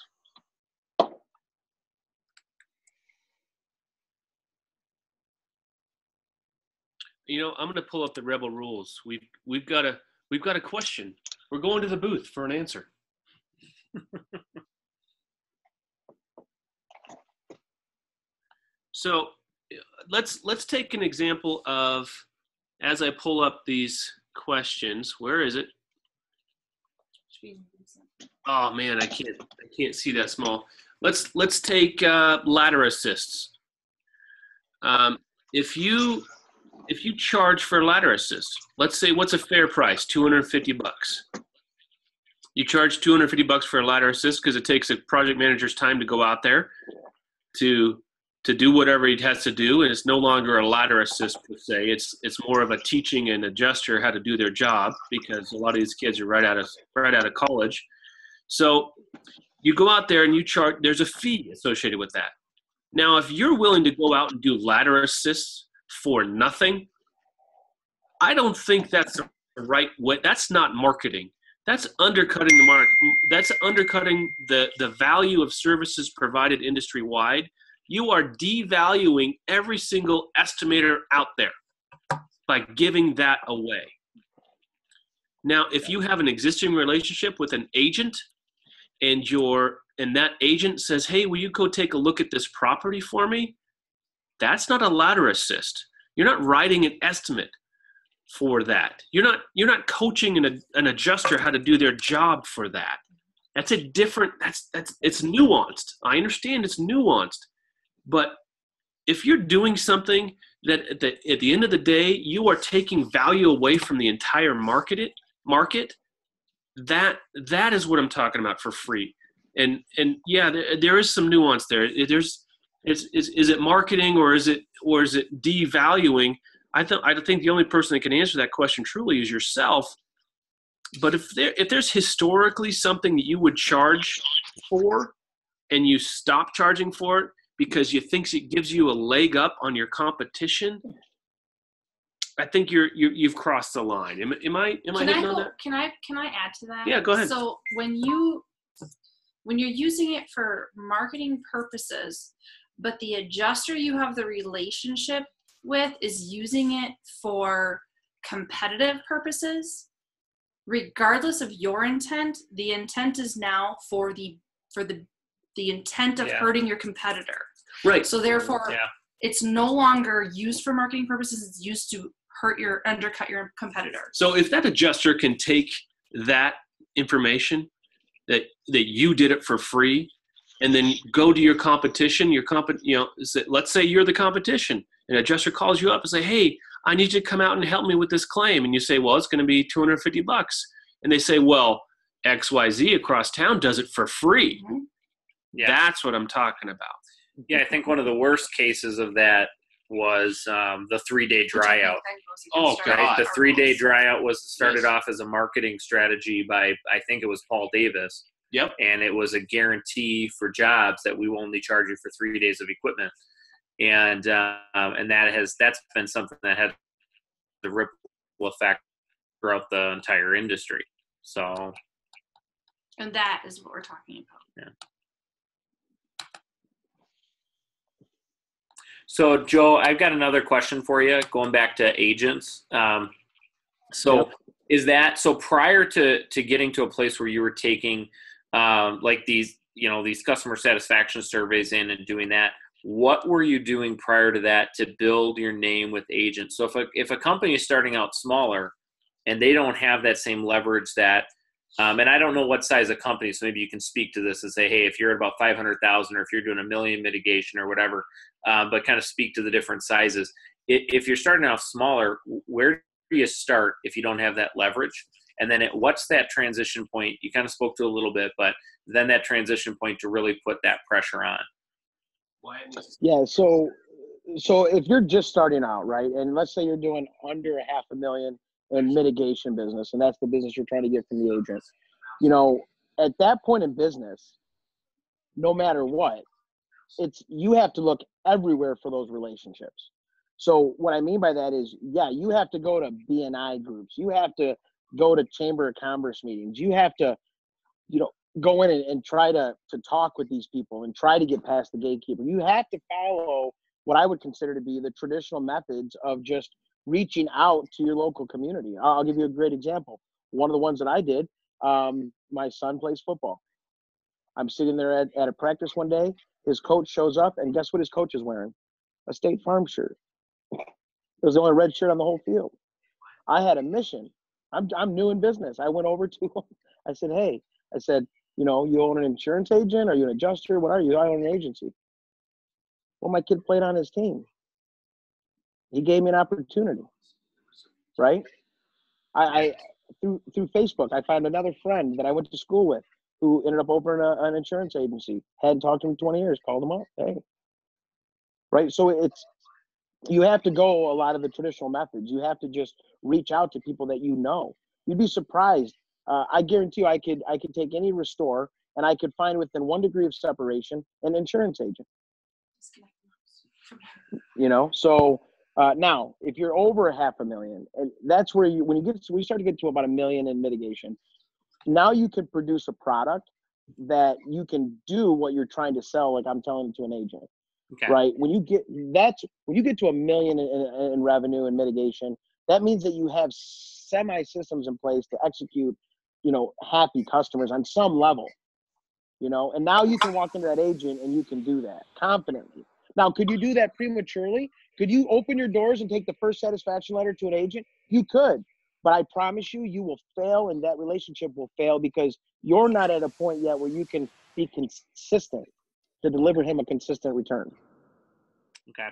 A: I'm going to pull up the Rebel rules. We've got a question. We're going to the booth for an answer. So let's take an example of, as I pull up these questions, where is it? Oh man, I can't see that small. Let's take ladder assists. If you charge for ladder assist, let's say what's a fair price? $250. You charge $250 for a ladder assist because it takes a project manager's time to go out there to do whatever he has to do, and it's no longer a ladder assist per se. It's more of a teaching an adjuster how to do their job because a lot of these kids are right out of college. So you go out there and you charge. There's a fee associated with that. Now, if you're willing to go out and do ladder assists for nothing, I don't think that's the right way. That's not marketing. That's undercutting the market. That's undercutting the value of services provided industry-wide. You are devaluing every single estimator out there by giving that away. Now, if you have an existing relationship with an agent and that agent says, hey, will you go take a look at this property for me? That's not a ladder assist. You're not writing an estimate for that. You're not coaching an adjuster how to do their job for that. That's a different, it's nuanced. I understand it's nuanced, but if you're doing something that at the end of the day, you are taking value away from the entire market, that is what I'm talking about for free. And yeah, there is some nuance there. Is it marketing or is it devaluing? I think the only person that can answer that question truly is yourself. But if there's historically something that you would charge for and you stop charging for it because you think it gives you a leg up on your competition, I think you've crossed the line. Am I hitting on that?
B: Can I add to that?
A: Yeah, go ahead.
B: So when you're using it for marketing purposes, but the adjuster you have the relationship with is using it for competitive purposes, regardless of your intent, the intent is now for the intent of hurting your competitor.
A: Right.
B: So therefore, it's no longer used for marketing purposes. It's used to undercut your competitor.
A: So if that adjuster can take that information that you did it for free and then go to your competition, let's say you're the competition. An adjuster calls you up and say, hey, I need you to come out and help me with this claim. And you say, well, it's going to be $250. and they say, well, XYZ across town does it for free.
B: Mhm.
E: Yeah.
A: That's what I'm talking about.
E: Yeah, I think one of the worst cases of that was the 3-day
B: Which I think
E: dryout.
B: then goes
A: Oh,
B: against our-
A: God.
E: The
B: our
E: 3-day
B: rules.
E: dryout was started
A: Yes.
E: off as a marketing strategy by, I think it was Paul Davis.
A: Yep.
E: And it was a guarantee for jobs that we will only charge you for 3 days of equipment. And that's been something that had the ripple effect throughout the entire industry. So,
B: And that is what we're talking about.
E: yeah. So, Joe, I've got another question for you, going back to agents. Is that so? Prior to getting to a place where you were taking like these customer satisfaction surveys in and doing that, what were you doing prior to that to build your name with agents? So if a company is starting out smaller and they don't have that same leverage that, and I don't know what size of company, so maybe you can speak to this and say, hey, if you're at about 500,000 or if you're doing $1 million mitigation or whatever, but kind of speak to the different sizes. If you're starting off smaller, where do you start if you don't have that leverage? And then what's that transition point? You kind of spoke to a little bit, but then that transition point to really put that pressure on.
C: Yeah. So if you're just starting out, right, and let's say you're doing under $500,000 in mitigation business, and that's the business you're trying to get from the agent, at that point in business, no matter what, you have to look everywhere for those relationships. So what I mean by that is, yeah, you have to go to BNI groups. You have to go to Chamber of Commerce meetings. You have to, go in and try to talk with these people and try to get past the gatekeeper. You have to follow what I would consider to be the traditional methods of just reaching out to your local community. I'll give you a great example. One of the ones that I did, my son plays football. I'm sitting there at a practice one day. His coach shows up, and guess what his coach is wearing? A State Farm shirt. It was the only red shirt on the whole field. I had a mission. I'm new in business. I went over to him. I said, hey, you own an insurance agent? Are you an adjuster? What are you? I own an agency. Well, my kid played on his team. He gave me an opportunity, right? I through Facebook, I found another friend that I went to school with who ended up opening an insurance agency. Hadn't talked to him in 20 years. Called him up. Hey, right? So you have to go a lot of the traditional methods. You have to just reach out to people that you know. You'd be surprised. I guarantee you, I could take any restore and I could find within 1 degree of separation an insurance agent. So now if you're over $500,000, and that's where when you start to get to about $1 million in mitigation, now you can produce a product that you can do what you're trying to sell, like I'm telling it to an agent.
E: Okay.
C: Right. When you get to $1 million in revenue and mitigation, that means that you have semi-systems in place to execute, happy customers on some level, and now you can walk into that agent and you can do that confidently. Now, could you do that prematurely? Could you open your doors and take the first satisfaction letter to an agent? You could, but I promise you will fail, and that relationship will fail because you're not at a point yet where you can be consistent to deliver him a consistent return.
E: Okay.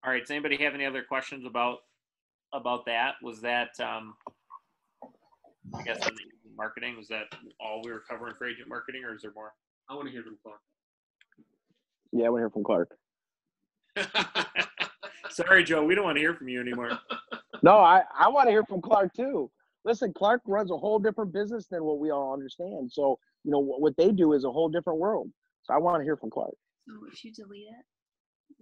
E: All right. Does anybody have any other questions about that? Was that, I guess, marketing? Was that all we were covering for agent marketing, or is there more?
A: I want to hear from Clark.
C: Yeah, I want to hear from Clark.
E: Sorry, Joe. We don't want to hear from you anymore.
C: No, I want to hear from Clark too. Listen, Clark runs a whole different business than what we all understand. So, what they do is a whole different world. So I want to hear from Clark.
B: So if you delete it.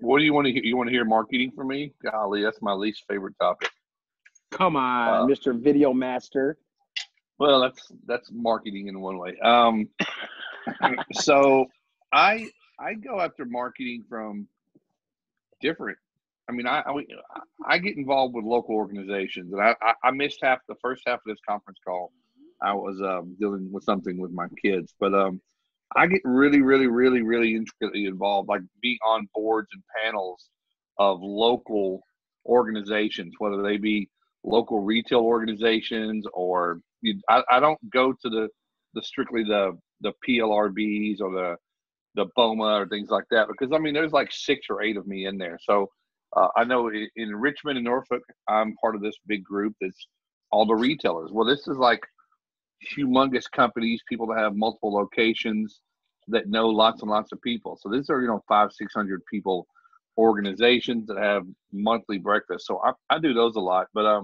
F: What do you want to hear? You want to hear marketing from me? Golly, that's my least favorite topic.
C: Come on, Mr. Video Master.
F: Well, that's marketing in one way. So I go after marketing from different. I mean, I get involved with local organizations, and I missed the first half of this conference call. I was dealing with something with my kids, but I get really, really, really, really intricately involved, like being on boards and panels of local organizations, whether they be local retail organizations or I don't go to the strictly the PLRBs or the BOMA or things like that, because I mean there's like 6 or 8 of me in there. So I know in Richmond and Norfolk, I'm part of this big group that's all the retailers. Well, this is like humongous companies, people that have multiple locations that know lots and lots of people. So these are, 500-600 people organizations that have monthly breakfast. So I do those a lot. But,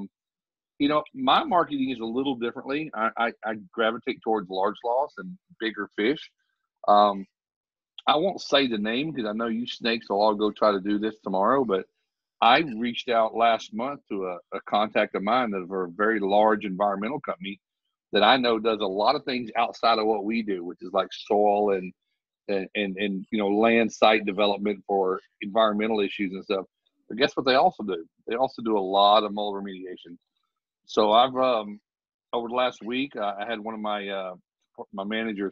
F: my marketing is a little differently. I gravitate towards large loss and bigger fish. I won't say the name because I know you snakes will all go try to do this tomorrow, but I reached out last month to a contact of mine that are a very large environmental company that I know does a lot of things outside of what we do, which is like soil and land site development for environmental issues and stuff. But guess what they also do? They also do a lot of mold remediation. So I've over the last week, I had one of my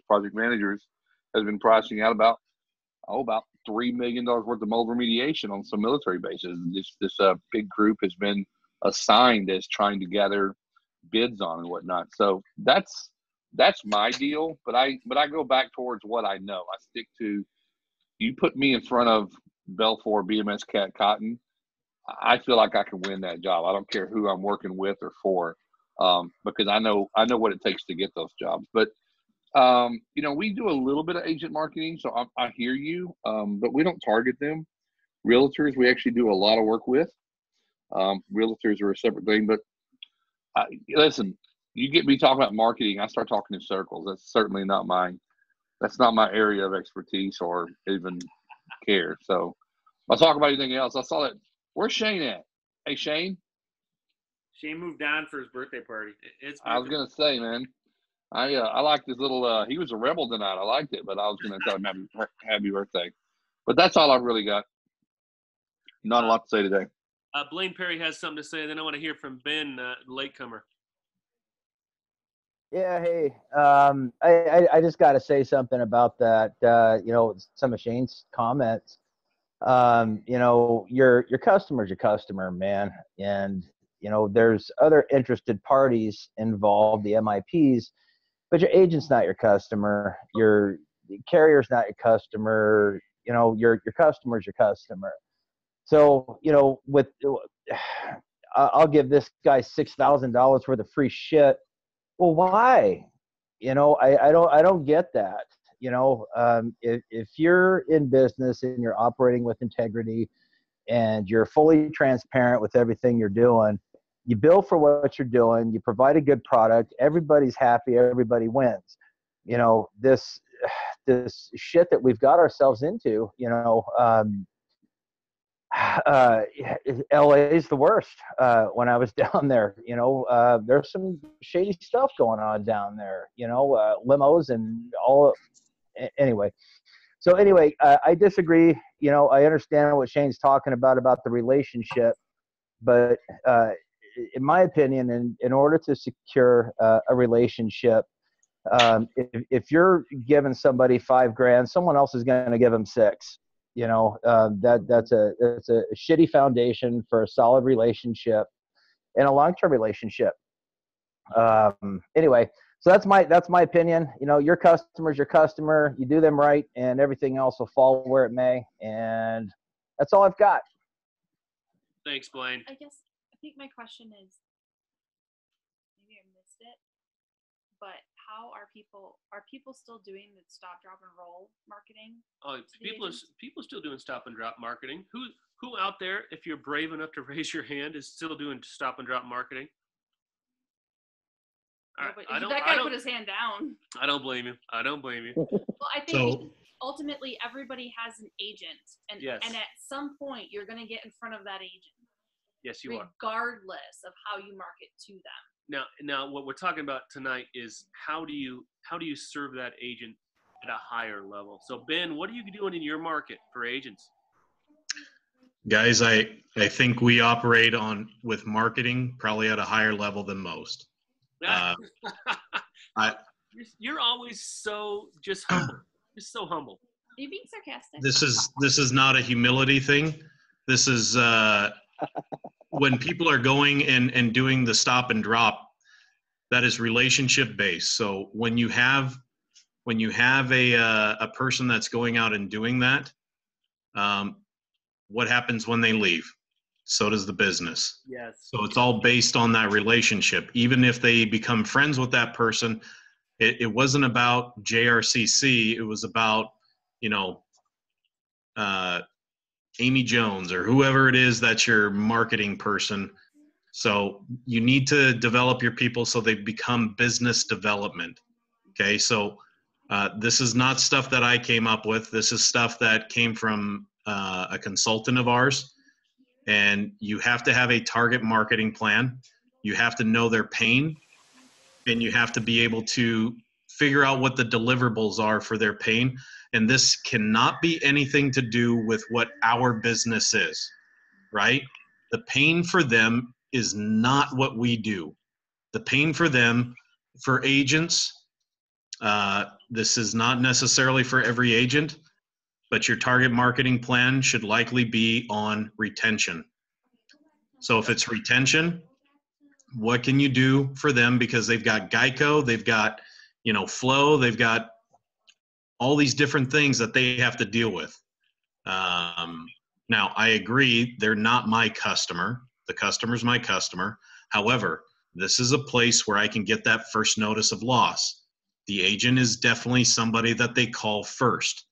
F: project managers, has been pricing out about $3 million worth of mold remediation on some military bases. This big group has been assigned as trying to gather bids on and whatnot. So that's my deal. But I go back towards what I know. I stick to. You put me in front of Belfour, BMS, Cat, Cotton, I feel like I can win that job. I don't care who I'm working with or for, because I know what it takes to get those jobs. But we do a little bit of agent marketing, so I hear you, but we don't target them. Realtors, we actually do a lot of work with. Realtors are a separate thing, but listen, you get me talking about marketing, I start talking in circles. That's certainly not that's not my area of expertise or even care. So I'll talk about anything else. I saw that. Where's Shane at? Hey, Shane.
E: Shane moved on for his birthday party.
F: I was gonna say, man. I like this little. He was a rebel tonight. I liked it, but I was going to tell him happy birthday. But that's all I've really got. Not a lot to say today.
A: Blaine Perry has something to say. Then I want to hear from Ben, latecomer.
H: Yeah, hey. I just got to say something about that. Some of Shane's comments. Your customer's your customer, man, and there's other interested parties involved, the MIPs. But your agent's not your customer. Your carrier's not your customer. Your customer's your customer. So, I'll give this guy $6,000 worth of free shit. Well, why? I don't get that. If you're in business and you're operating with integrity and you're fully transparent with everything you're doing, you bill for what you're doing, you provide a good product, everybody's happy, everybody wins. This shit that we've got ourselves into, LA is the worst. When I was down there, there's some shady stuff going on down there, limos and all. Anyway, I disagree. I understand what Shane's talking about the relationship, but in my opinion, in order to secure a relationship, if you're giving somebody $5,000, someone else is going to give them $6,000. That's a shitty foundation for a solid relationship and a long-term relationship. Anyway, so that's my opinion. Your customer's your customer. You do them right, and everything else will fall where it may. And that's all I've got.
A: Thanks, Blaine.
B: I think my question is, maybe I missed it, but how are people still doing the stop, drop, and roll marketing?
A: Oh, people still doing stop and drop marketing. Who out there, if you're brave enough to raise your hand, is still doing stop and drop marketing?
B: That guy put his hand down.
A: I don't blame you.
B: Well, I think ultimately everybody has an agent, and at some point you're going to get in front of that agent.
A: Yes, you are.
B: Regardless of how you market to them.
A: Now, what we're talking about tonight is how do you serve that agent at a higher level? So, Ben, what are you doing in your market for agents?
I: Guys, I think we operate with marketing probably at a higher level than most.
A: You're always so just humble. Just so humble.
B: Are you being sarcastic?
I: This is not a humility thing. This is when people are going and doing the stop and drop, that is relationship based. So when you have a person that's going out and doing that, what happens when they leave? so does the business.
C: Yes.
I: So it's all based on that relationship. Even if they become friends with that person, it wasn't about JRCC. It was about, you know, Amy Jones or whoever it is that's your marketing person. So you need to develop your people so they become business development. Okay, so this is not stuff that I came up with. This is stuff that came from a consultant of ours. And you have to have a target marketing plan. You have to know their pain, and you have to be able to figure out what the deliverables are for their pain. And this cannot be anything to do with what our business is, right? The pain for them is not what we do. The pain for them, for agents, this is not necessarily for every agent, but your target marketing plan should likely be on retention. So if it's retention, what can you do for them? Because they've got Geico, they've got, you know, Flow, they've got all these different things that they have to deal with. Now, I agree, they're not my customer. The customer's my customer. However, this is a place where I can get that first notice of loss. The agent is definitely somebody that they call first.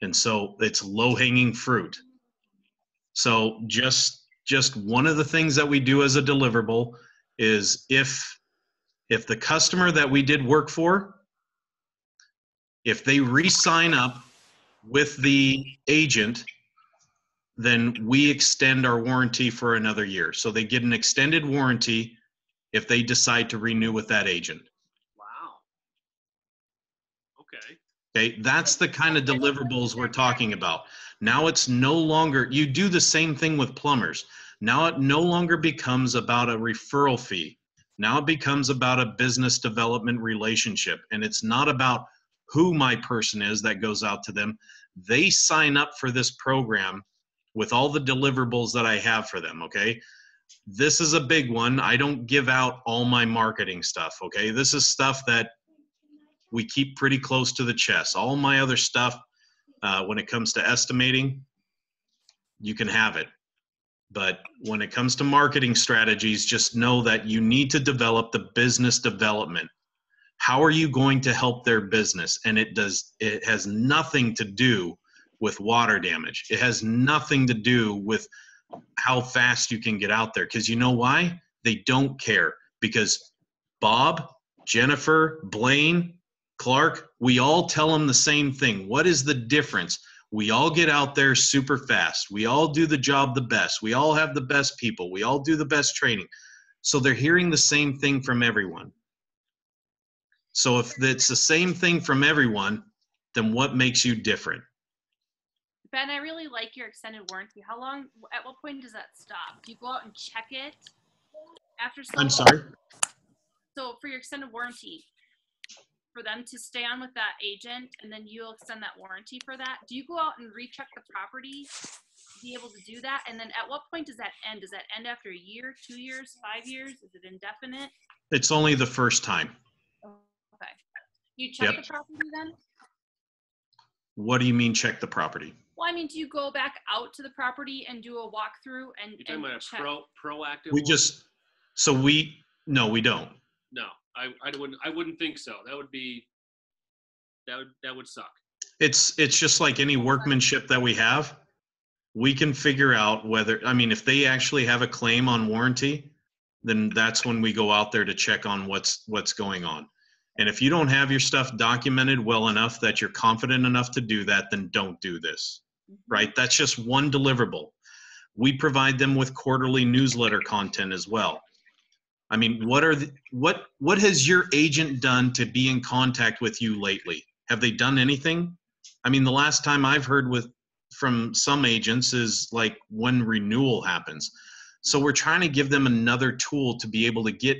I: And so it's low-hanging fruit. So just one of the things that we do as a deliverable is if the customer that we did work for, if they re-sign up with the agent, then we extend our warranty for another year. So they get an extended warranty if they decide to renew with that agent.
A: Wow. Okay.
I: Okay, that's the kind of deliverables we're talking about. Now it's no longer, you do the same thing with plumbers. Now it no longer becomes about a referral fee. Now it becomes about a business development relationship. And it's not about who my person is that goes out to them. They sign up for this program with all the deliverables that I have for them, okay? This is a big one. I don't give out all my marketing stuff, okay? This is stuff that we keep pretty close to the chest. All my other stuff, when it comes to estimating, you can have it. But when it comes to marketing strategies, just know that you need to develop the business development. How are you going to help their business? And it has nothing to do with water damage. It has nothing to do with how fast you can get out there. Because you know why? They don't care. Because Bob, Jennifer, Blaine, Clark, we all tell them the same thing. What is the difference? We all get out there super fast. We all do the job the best. We all have the best people. We all do the best training. So they're hearing the same thing from everyone. So if it's the same thing from everyone, then what makes you different?
B: Ben, I really like your extended warranty. How long, at what point does that stop? Do you go out and check it after so
I: I'm
B: long?
I: sorry?
B: So for your extended warranty, for them to stay on with that agent and then you'll extend that warranty for that, do you go out and recheck the property to be able to do that? And then at what point does that end? Does that end after a year, 2 years, 5 years? Is it indefinite?
I: It's only the first time.
B: Okay. You check
I: Yep.
B: the property then?
I: What do you mean check the property?
B: Well, I mean, do you go back out to the property and do a walkthrough and
A: You're talking about
B: check?
A: a proactive
I: We
A: one?
I: just, no, we don't.
A: No, I wouldn't think so. That would suck.
I: It's just like any workmanship that we have. We can figure out whether, I mean, if they actually have a claim on warranty, then that's when we go out there to check on what's going on. And if you don't have your stuff documented well enough that you're confident enough to do that, then don't do this, right? That's just one deliverable. We provide them with quarterly newsletter content as well. I mean, what has your agent done to be in contact with you lately? Have they done anything? I mean, the last time I've heard from some agents is like when renewal happens. So we're trying to give them another tool to be able to get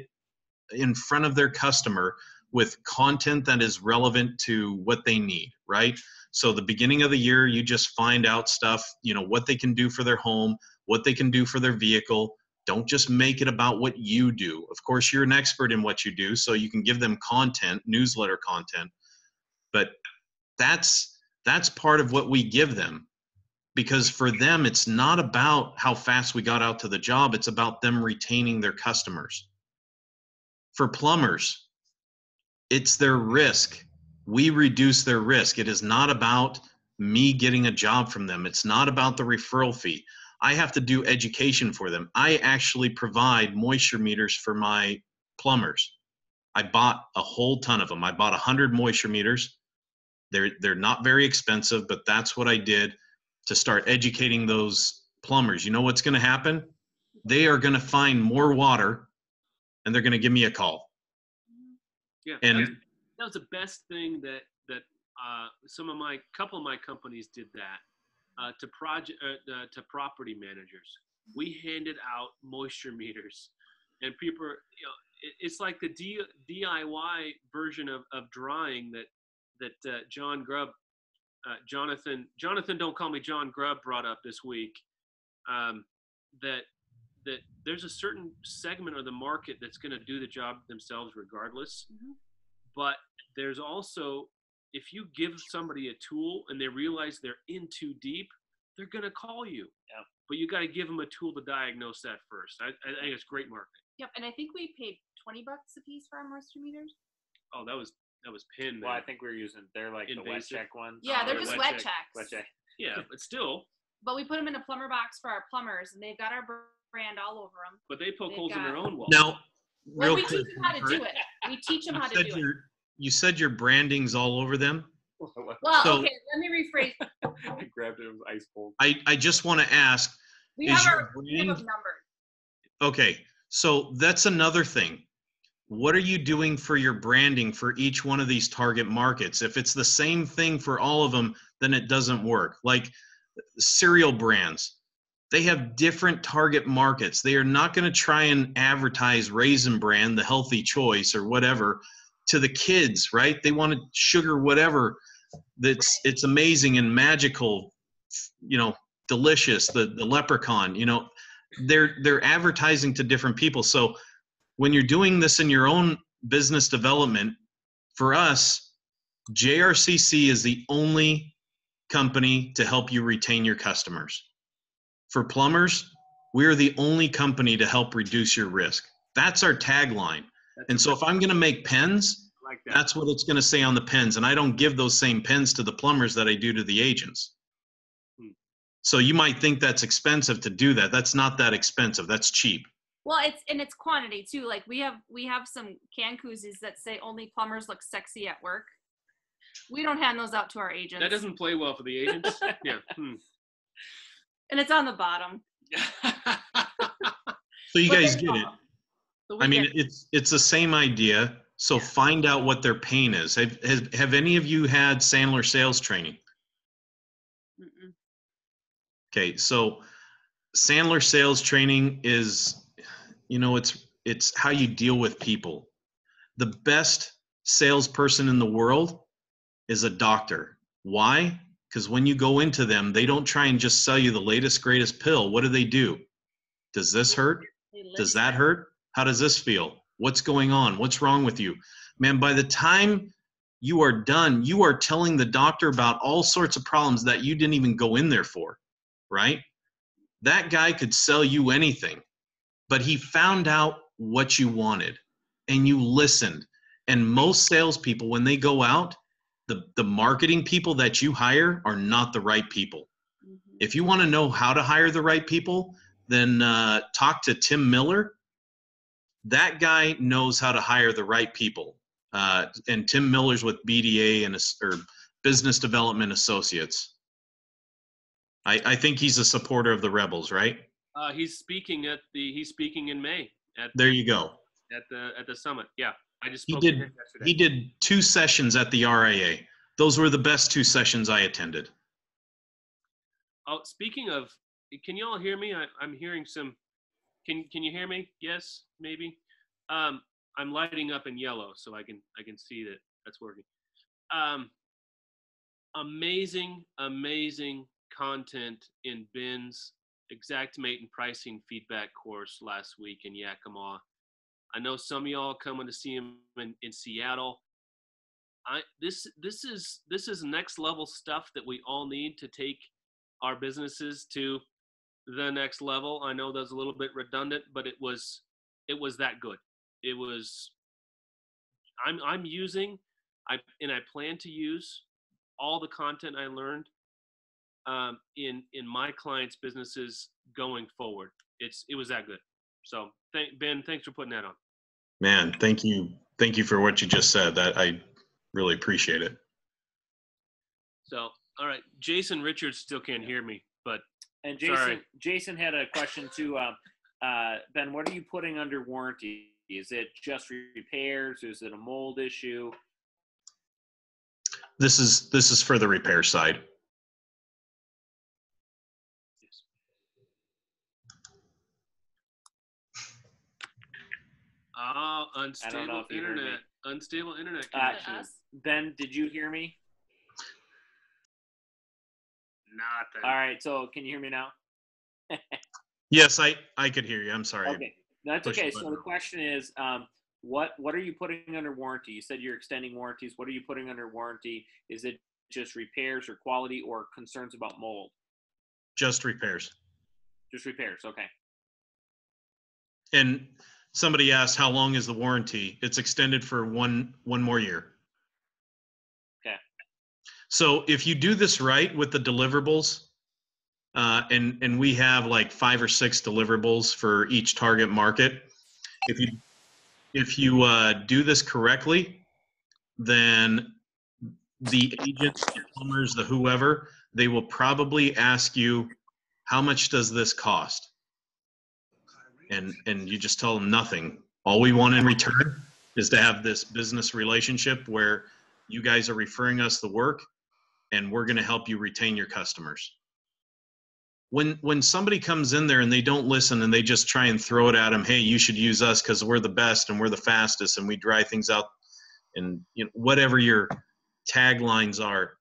I: in front of their customer with content that is relevant to what they need, right? So the beginning of the year, you just find out stuff, what they can do for their home, what they can do for their vehicle. Don't just make it about what you do. Of course, you're an expert in what you do, so you can give them content, newsletter content, but that's part of what we give them. because for them, it's not about how fast we got out to the job. It's about them retaining their customers. For plumbers, it's their risk. We reduce their risk. It is not about me getting a job from them. It's not about the referral fee. I have to do education for them. I actually provide moisture meters for my plumbers. I bought a whole ton of them. I bought 100 moisture meters. They're not very expensive, but that's what I did to start educating those plumbers. You know what's going to happen? They are going to find more water, and they're going to give me a call.
A: Yeah,
I: And
J: that was the best thing that couple of my companies did that to property managers. We handed out moisture meters, and people, it's like the DIY version of drying that John Grubb, Jonathan, don't call me John Grubb, brought up this week. That there's a certain segment of the market that's going to do the job themselves regardless. Mm-hmm. But there's also, if you give somebody a tool and they realize they're in too deep, they're going to call you. Yeah. But you got to give them a tool to diagnose that first. I think it's great marketing.
B: Yep, and I think we paid $20 a piece for our moisture meters.
J: Oh, that was PIN.
E: Well, I think we're using, they're like the wet check ones.
B: Yeah, they're just wet checks.
E: Wet check.
J: Yeah, but still.
B: But we put them in a plumber box for our plumbers, and they've got our brand all over them.
J: But they poke holes in their own walls.
I: Now,
B: we teach them how to do it. We teach them how to do it.
I: You said your branding's all over them?
B: Well, so, okay, let me rephrase.
E: I grabbed it, it was ice cold.
I: I just want to ask.
B: We have our brand numbered.
I: Okay, so that's another thing. What are you doing for your branding for each one of these target markets? If it's the same thing for all of them, then it doesn't work. Like cereal brands, they have different target markets. They are not going to try and advertise Raisin Bran, the healthy choice or whatever, to the kids, right? They want sugar, whatever. It's amazing and magical, delicious. The leprechaun, they're advertising to different people. So when you're doing this in your own business development, for us, JRCC is the only company to help you retain your customers. For plumbers, we're the only company to help reduce your risk. That's our tagline. And so if I'm going to make pens, that's what it's going to say on the pens. And I don't give those same pens to the plumbers that I do to the agents. So you might think that's expensive to do that. That's not that expensive. That's cheap.
B: Well, it's quantity too. Like we have some can koozies that say only plumbers look sexy at work. We don't hand those out to our agents.
J: That doesn't play well for the agents. Yeah.
B: And it's on the bottom.
I: So you guys get it. I mean, it's the same idea. So find out what their pain is. Have any of you had Sandler sales training?
B: Mm-mm.
I: Okay, so Sandler sales training is, it's how you deal with people. The best salesperson in the world is a doctor. Why? Because when you go into them, they don't try and just sell you the latest, greatest pill. What do? Does this hurt? Does that hurt? How does this feel? What's going on? What's wrong with you? Man, by the time you are done, you are telling the doctor about all sorts of problems that you didn't even go in there for, right? That guy could sell you anything, but he found out what you wanted and you listened. And most salespeople, when they go out, the marketing people that you hire are not the right people. Mm-hmm. If you want to know how to hire the right people, then talk to Tim Miller. That guy knows how to hire the right people. And Tim Miller's with BDA or Business Development Associates. I think he's a supporter of the Rebels, right?
J: He's speaking in May.
I: There you go.
J: At the summit. Yeah. I just
I: spoke to him yesterday. He did 2 sessions at the RIA. Those were the best 2 sessions I attended.
J: Oh, speaking of, can you all hear me? I'm hearing some. Can you hear me? Yes, maybe. I'm lighting up in yellow, so I can see that's working. Amazing content in Ben's Xactimate and Pricing Feedback course last week in Yakima. I know some of y'all coming to see him in Seattle. This is next level stuff that we all need to take our businesses to the next level. I know that's a little bit redundant, but it was that good. It was. I'm using, I plan to use all the content I learned in my clients' businesses going forward. It was that good. So Ben, thanks for putting that on.
I: Man, thank you for what you just said. That I really appreciate it.
J: So, all right, Jason Richards still can't hear me, but
E: and
J: sorry.
E: Jason had a question too. Ben, what are you putting under warranty? Is it just repairs? Is it a mold issue?
I: This is for the repair side.
J: Unstable internet. Unstable internet connection.
E: Ben, did you hear me?
J: Nothing.
E: All right. So can you hear me now?
I: Yes, I could hear you. I'm sorry.
E: Okay. That's okay. So the question is, what are you putting under warranty? You said you're extending warranties. What are you putting under warranty? Is it just repairs or quality or concerns about mold?
I: Just repairs.
E: Just repairs. Okay.
I: And somebody asked, how long is the warranty? It's extended for one more year.
E: Okay.
I: So if you do this right with the deliverables, and we have like 5 or 6 deliverables for each target market. If you do this correctly, then the agents, the plumbers, the whoever, they will probably ask you, how much does this cost? And you just tell them nothing. All we want in return is to have this business relationship where you guys are referring us the work and we're going to help you retain your customers. When somebody comes in there and they don't listen and they just try and throw it at them, hey, you should use us because we're the best and we're the fastest and we dry things out, and whatever your taglines are,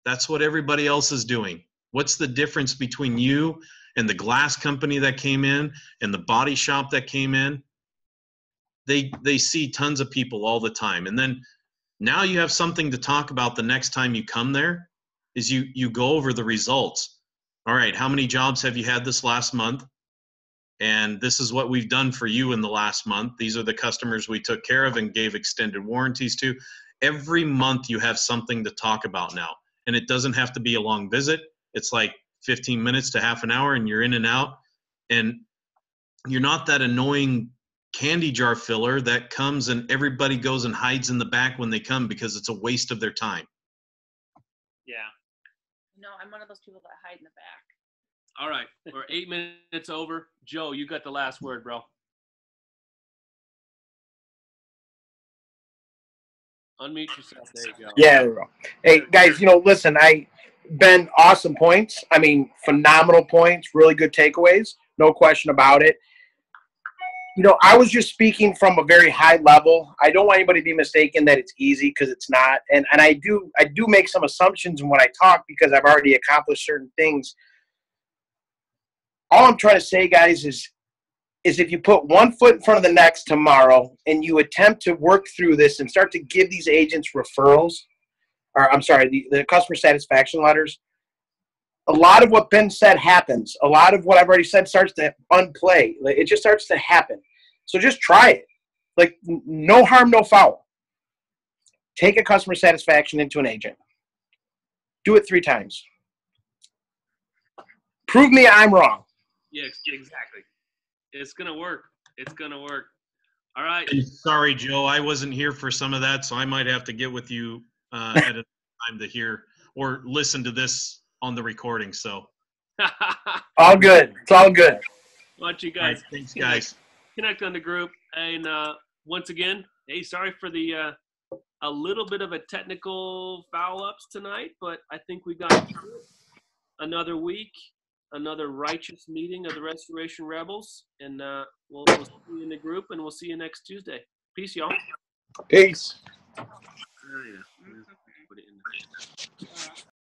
I: that's what everybody else is doing. What's the difference between you and the glass company that came in and the body shop that came in? They see tons of people all the time, and then now you have something to talk about the next time you come there. Is you go over the results. All right, how many jobs have you had this last month? And this is what we've done for you in the last month. These are the customers we took care of and gave extended warranties to. Every month you have something to talk about now. And it doesn't have to be a long visit. It's like 15 minutes to half an hour and you're in and out. And you're not that annoying candy jar filler that comes and everybody goes and hides in the back when they come because it's a waste of their time.
E: Yeah.
B: No, I'm one of those people that hide in the back.
J: All right, we're 8 minutes over. Joe, you got the last word, bro. Unmute yourself. There you go.
C: Yeah. Hey, guys, listen, Ben, awesome points. I mean, phenomenal points, really good takeaways. No question about it. I was just speaking from a very high level. I don't want anybody to be mistaken that it's easy, because it's not. And I do make some assumptions when I talk because I've already accomplished certain things. All I'm trying to say, guys, is if you put one foot in front of the next tomorrow and you attempt to work through this and start to give these agents referrals, or I'm sorry, the customer satisfaction letters, a lot of what Ben said happens. A lot of what I've already said starts to unplay. It just starts to happen. So just try it. Like, no harm, no foul. Take a customer satisfaction into an agent. Do it 3 times. Prove me I'm wrong.
J: Yeah, exactly. It's going to work. It's going to work. All right.
I: Sorry, Joe. I wasn't here for some of that, so I might have to get with you at a time to hear or listen to this on the recording. So
C: all good. It's all good.
J: Why don't you guys?
I: Right, thanks, guys.
J: Connect on the group, and once again, hey, sorry for the a little bit of a technical foul ups tonight, but I think we got through it. Another week, another righteous meeting of the Restoration Rebels, and we'll see you in the group, and we'll see you next Tuesday. Peace, y'all.
C: Peace.
J: Oh, yeah. Put it in the